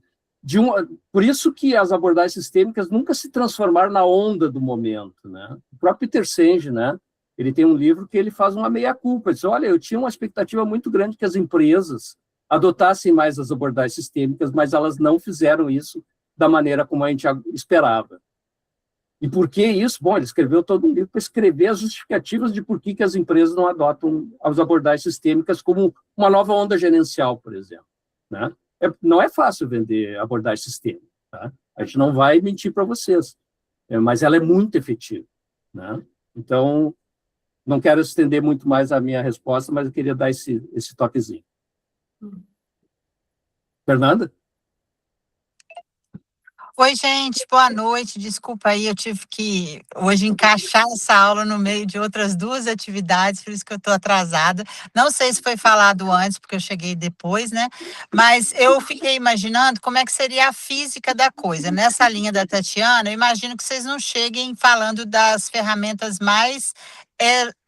por isso que as abordagens sistêmicas nunca se transformaram na onda do momento, né? O próprio Peter Senge, né? Ele tem um livro que ele faz uma meia-culpa. Ele diz, olha, eu tinha uma expectativa muito grande que as empresas adotassem mais as abordagens sistêmicas, mas elas não fizeram isso da maneira como a gente esperava. E por que isso? Bom, ele escreveu todo um livro para escrever as justificativas de por que as empresas não adotam as abordagens sistêmicas como uma nova onda gerencial, por exemplo, né? Não é fácil vender abordagem sistêmica, tá? A gente não vai mentir para vocês, mas ela é muito efetiva, né? Então, não quero estender muito mais a minha resposta, mas eu queria dar esse toquezinho. Fernanda? Oi, gente, boa noite. Desculpa aí, eu tive que hoje encaixar essa aula no meio de outras duas atividades, por isso que eu estou atrasada. Não sei se foi falado antes, porque eu cheguei depois, né? Mas eu fiquei imaginando como é que seria a física da coisa. Nessa linha da Tatiana, eu imagino que vocês não cheguem falando das ferramentas mais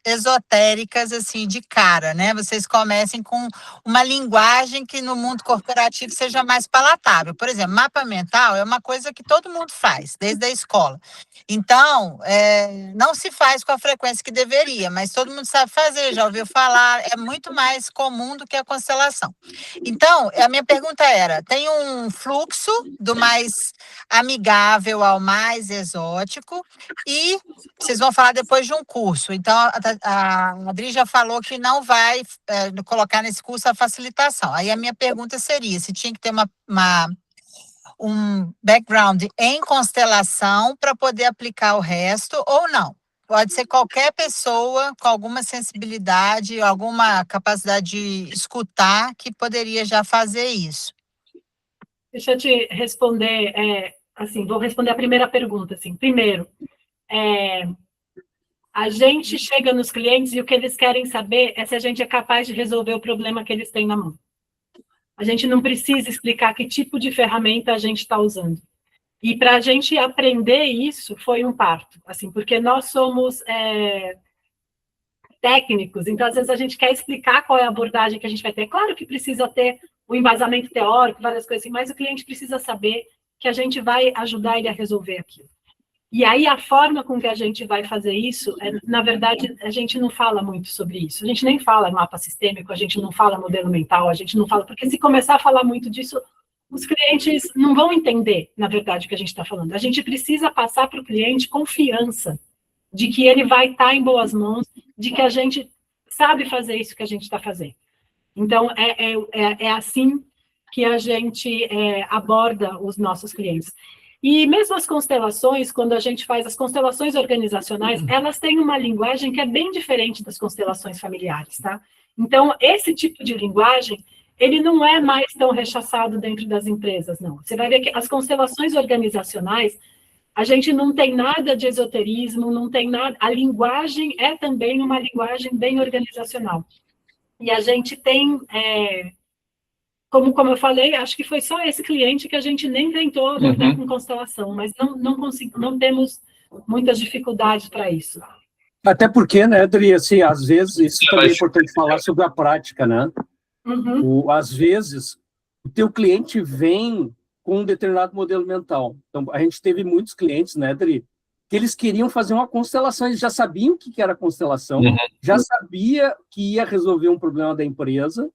esotéricas, assim, de cara, né? Vocês comecem com uma linguagem que no mundo corporativo seja mais palatável. Por exemplo, mapa mental é uma coisa que todo mundo faz, desde a escola. Então, não se faz com a frequência que deveria, mas todo mundo sabe fazer, já ouviu falar, é muito mais comum do que a constelação. Então, a minha pergunta era, tem um fluxo do mais amigável ao mais exótico e vocês vão falar depois de um curso. Então, a Adri já falou que não vai colocar nesse curso a facilitação. Aí a minha pergunta seria, se tinha que ter um background em constelação para poder aplicar o resto ou não. Pode ser qualquer pessoa com alguma sensibilidade, alguma capacidade de escutar que poderia já fazer isso. Deixa eu te responder, assim, vou responder a primeira pergunta, assim. Primeiro, a gente chega nos clientes e o que eles querem saber é se a gente é capaz de resolver o problema que eles têm na mão. A gente não precisa explicar que tipo de ferramenta a gente está usando. E para a gente aprender isso foi um parto, assim, porque nós somos técnicos, então às vezes a gente quer explicar qual é a abordagem que a gente vai ter. Claro que precisa ter o embasamento teórico, várias coisas assim, mas o cliente precisa saber que a gente vai ajudar ele a resolver aquilo. E aí a forma com que a gente vai fazer isso, na verdade, a gente não fala muito sobre isso. A gente nem fala mapa sistêmico, a gente não fala modelo mental, a gente não fala, porque se começar a falar muito disso, os clientes não vão entender, na verdade, o que a gente está falando. A gente precisa passar para o cliente confiança de que ele vai estar em boas mãos, de que a gente sabe fazer isso que a gente está fazendo. Então, é assim que a gente aborda os nossos clientes. E mesmo as constelações, quando a gente faz as constelações organizacionais, elas têm uma linguagem que é bem diferente das constelações familiares, tá? Então, esse tipo de linguagem, ele não é mais tão rechaçado dentro das empresas, não. Você vai ver que as constelações organizacionais, a gente não tem nada de esoterismo, não tem nada... A linguagem é também uma linguagem bem organizacional. E a gente tem... Como eu falei, acho que foi só esse cliente que a gente nem tentou abordar com constelação, mas não temos muitas dificuldades para isso. Até porque, né, Adri, assim, às vezes, isso também é importante falar sobre a prática, né? Às vezes, o teu cliente vem com um determinado modelo mental. Então, a gente teve muitos clientes, né, Adri, que eles queriam fazer uma constelação, eles já sabiam o que era constelação, já sabia que ia resolver um problema da empresa,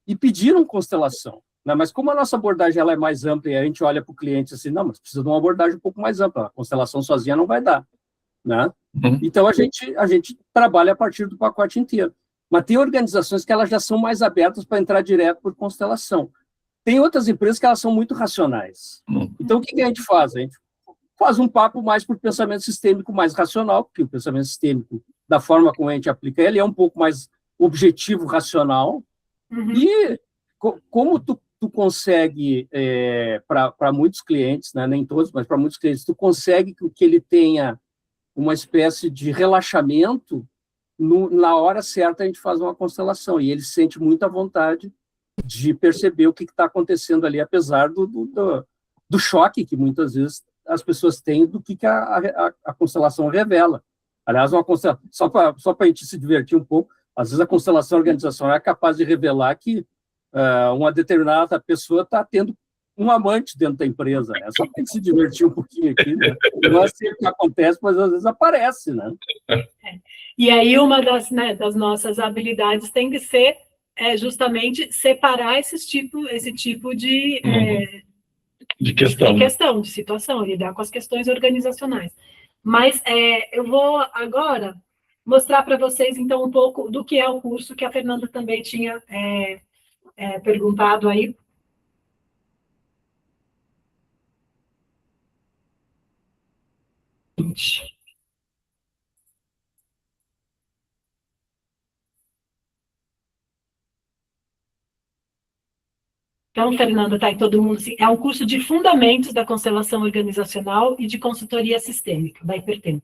e pediram constelação, né? Mas como a nossa abordagem ela é mais ampla e a gente olha para o cliente assim, não, mas precisa de uma abordagem um pouco mais ampla, a constelação sozinha não vai dar, né? Então a gente trabalha a partir do pacote inteiro. Mas tem organizações que elas já são mais abertas para entrar direto por constelação. Tem outras empresas que elas são muito racionais. Então o que a gente faz? A gente faz um papo mais por pensamento sistêmico mais racional, porque o pensamento sistêmico, da forma como a gente aplica ele, é um pouco mais objetivo, racional. E como tu consegue, para muitos clientes, né, nem todos, mas para muitos clientes, tu consegue que ele tenha uma espécie de relaxamento, na hora certa a gente faz uma constelação, e ele sente muita vontade de perceber o que está acontecendo ali, apesar do choque que muitas vezes as pessoas têm do que a constelação revela. Aliás, uma constelação, só para a gente se divertir um pouco, às vezes a constelação organizacional é capaz de revelar que uma determinada pessoa está tendo um amante dentro da empresa, né? Só para a gente se divertir um pouquinho aqui, né? Não é sempre que acontece, mas às vezes aparece, né? E aí uma das nossas habilidades tem que ser justamente separar esse tipo de questão, de situação, lidar com as questões organizacionais. Mas eu vou agora mostrar para vocês, então, um pouco do que é o curso que a Fernanda também tinha perguntado aí. Então, Fernanda, tá aí todo mundo. É um curso de fundamentos da constelação organizacional e de consultoria sistêmica, da Hipertema.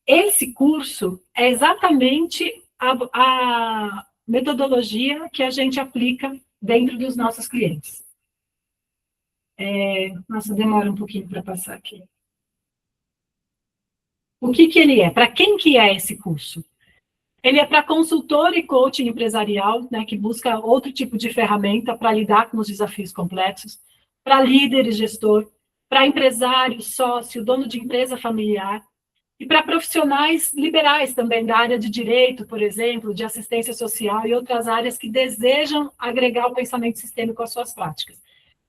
Esse curso é exatamente a metodologia que a gente aplica dentro dos nossos clientes. Nossa, demora um pouquinho para passar aqui. O que ele é? Para quem que é esse curso? Ele é para consultor e coaching empresarial, né, que busca outro tipo de ferramenta para lidar com os desafios complexos, para líder e gestor, para empresário, sócio, dono de empresa familiar, e para profissionais liberais também, da área de direito, por exemplo, de assistência social e outras áreas que desejam agregar o pensamento sistêmico às suas práticas.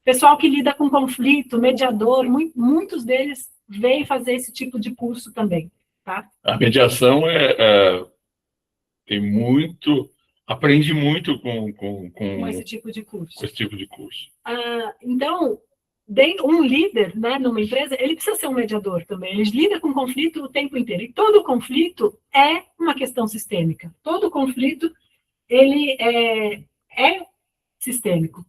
Pessoal que lida com conflito, mediador, muitos deles vêm fazer esse tipo de curso também, tá? A mediação aprende muito com esse tipo de curso. Com esse tipo de curso. Então, um líder, né, numa empresa, ele precisa ser um mediador também. Ele lida com conflito o tempo inteiro. E todo conflito é uma questão sistêmica. Todo conflito, ele é sistêmico.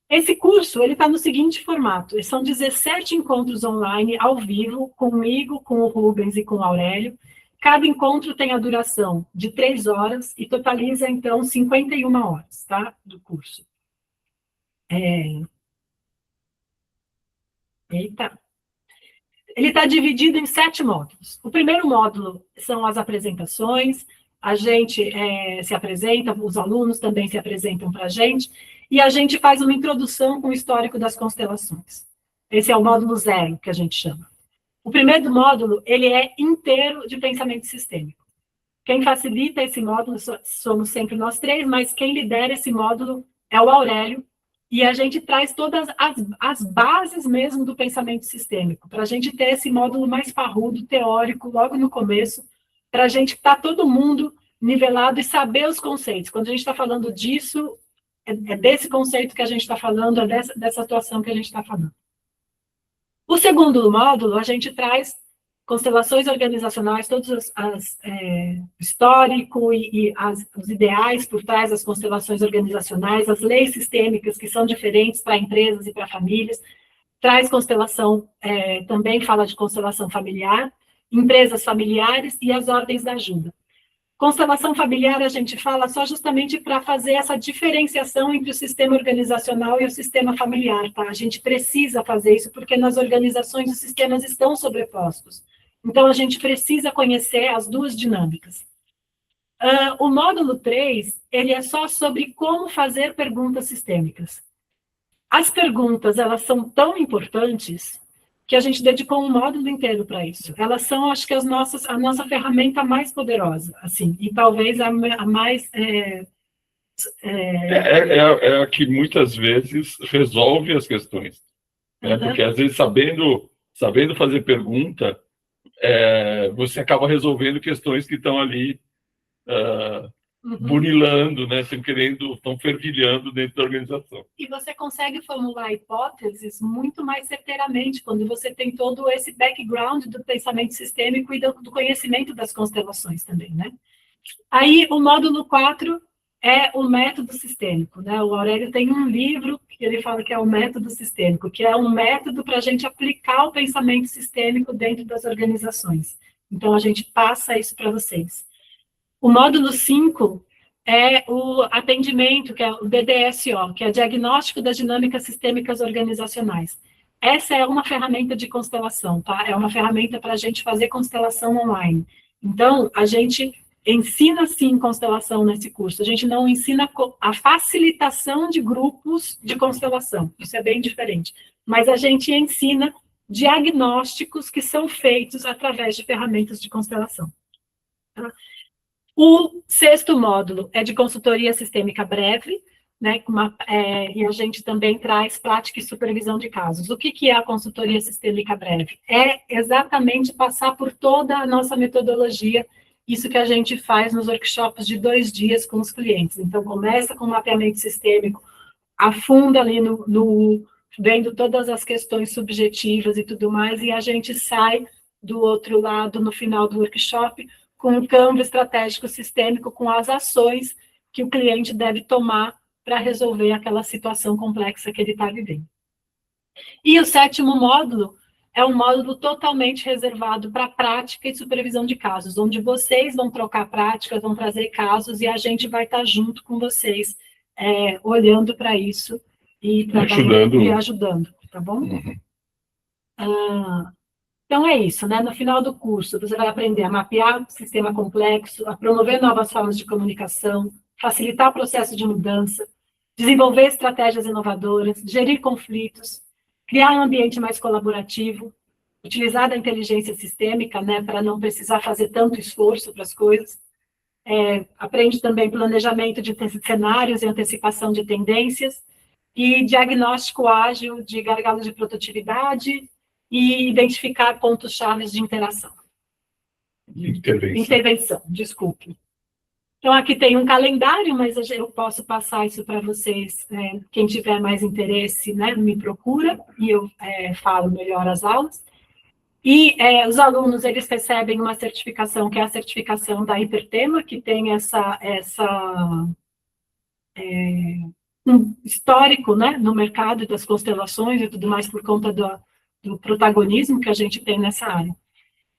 Esse curso, ele está no seguinte formato. São 17 encontros online, ao vivo, comigo, com o Rubens e com o Aurélio. Cada encontro tem a duração de 3 horas e totaliza, então, 51 horas, tá? Do curso. Eita. Ele está dividido em 7 módulos. O primeiro módulo são as apresentações, a gente se apresenta, os alunos também se apresentam para a gente, e a gente faz uma introdução com o histórico das constelações. Esse é o módulo 0, que a gente chama. O primeiro módulo, ele é inteiro de pensamento sistêmico. Quem facilita esse módulo somos sempre nós três, mas quem lidera esse módulo é o Aurélio, e a gente traz todas as bases mesmo do pensamento sistêmico, para a gente ter esse módulo mais parrudo, teórico, logo no começo, para a gente estar todo mundo nivelado e saber os conceitos. Quando a gente está falando disso, é desse conceito que a gente está falando, é dessa atuação que a gente está falando. O segundo módulo, a gente traz constelações organizacionais, todos histórico e os ideais por trás das constelações organizacionais, as leis sistêmicas que são diferentes para empresas e para famílias, traz constelação, também fala de constelação familiar, empresas familiares e as ordens da ajuda. Constelação familiar a gente fala só justamente para fazer essa diferenciação entre o sistema organizacional e o sistema familiar, tá? A gente precisa fazer isso porque nas organizações os sistemas estão sobrepostos. Então, a gente precisa conhecer as duas dinâmicas. O módulo 3, ele é só sobre como fazer perguntas sistêmicas. As perguntas, elas são tão importantes que a gente dedicou um módulo inteiro para isso. Elas são, acho que, a nossa ferramenta mais poderosa, assim, e talvez a mais... É a que muitas vezes resolve as questões. Né? Porque, às vezes, sabendo fazer pergunta, você acaba resolvendo questões que estão ali burilando, né? Estão fervilhando dentro da organização. E você consegue formular hipóteses muito mais certeiramente quando você tem todo esse background do pensamento sistêmico e do conhecimento das constelações também, né? Aí, o módulo 4 é o método sistêmico, né? O Aurélio tem um livro que ele fala que é o método sistêmico, que é um método para a gente aplicar o pensamento sistêmico dentro das organizações. Então, a gente passa isso para vocês. O módulo 5 é o atendimento, que é o BDSO, que é Diagnóstico das Dinâmicas Sistêmicas Organizacionais. Essa é uma ferramenta de constelação, tá? É uma ferramenta para a gente fazer constelação online. Então, a gente ensina, sim, constelação nesse curso. A gente não ensina a facilitação de grupos de constelação. Isso é bem diferente. Mas a gente ensina diagnósticos que são feitos através de ferramentas de constelação. Tá? O 6º módulo é de consultoria sistêmica breve, né, e a gente também traz prática e supervisão de casos. O que é a consultoria sistêmica breve? É exatamente passar por toda a nossa metodologia, isso que a gente faz nos workshops de 2 dias com os clientes. Então, começa com mapeamento sistêmico, afunda ali vendo todas as questões subjetivas e tudo mais, e a gente sai do outro lado, no final do workshop, com um campo estratégico sistêmico, com as ações que o cliente deve tomar para resolver aquela situação complexa que ele está vivendo. E o 7º módulo é um módulo totalmente reservado para prática e supervisão de casos, onde vocês vão trocar práticas, vão trazer casos, e a gente vai estar junto com vocês, olhando para isso e ajudando, tá bom? Então, é isso, né? No final do curso, você vai aprender a mapear o sistema complexo, a promover novas formas de comunicação, facilitar o processo de mudança, desenvolver estratégias inovadoras, gerir conflitos, criar um ambiente mais colaborativo, utilizar da inteligência sistêmica, né, para não precisar fazer tanto esforço para as coisas. Aprende também planejamento de cenários e antecipação de tendências, e diagnóstico ágil de gargalo de produtividade, e identificar pontos-chave de interação. Intervenção, desculpe. Então, aqui tem um calendário, mas eu posso passar isso para vocês. Quem tiver mais interesse, né, me procura, e eu falo melhor as aulas. E os alunos, eles recebem uma certificação, que é a certificação da Hipertema, que tem um histórico, né, no mercado das constelações e tudo mais, por conta do protagonismo que a gente tem nessa área.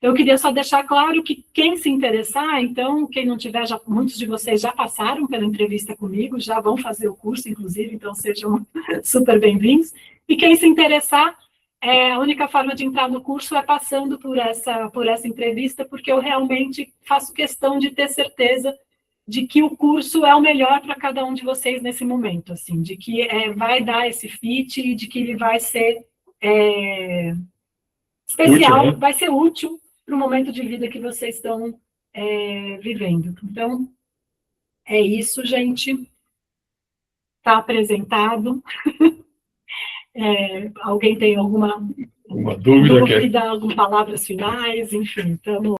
Eu queria só deixar claro que quem se interessar, então, quem não tiver, muitos de vocês já passaram pela entrevista comigo, já vão fazer o curso, inclusive, então sejam super bem-vindos. E quem se interessar, a única forma de entrar no curso é passando por essa entrevista, porque eu realmente faço questão de ter certeza de que o curso é o melhor para cada um de vocês nesse momento, assim, de que vai dar esse fit e de que ele vai ser especial, Útil, né? vai ser útil para o momento de vida que vocês estão vivendo. Então, é isso, gente. Está apresentado. Alguém tem alguma Uma dúvida? algumas palavras finais? Enfim, estamos...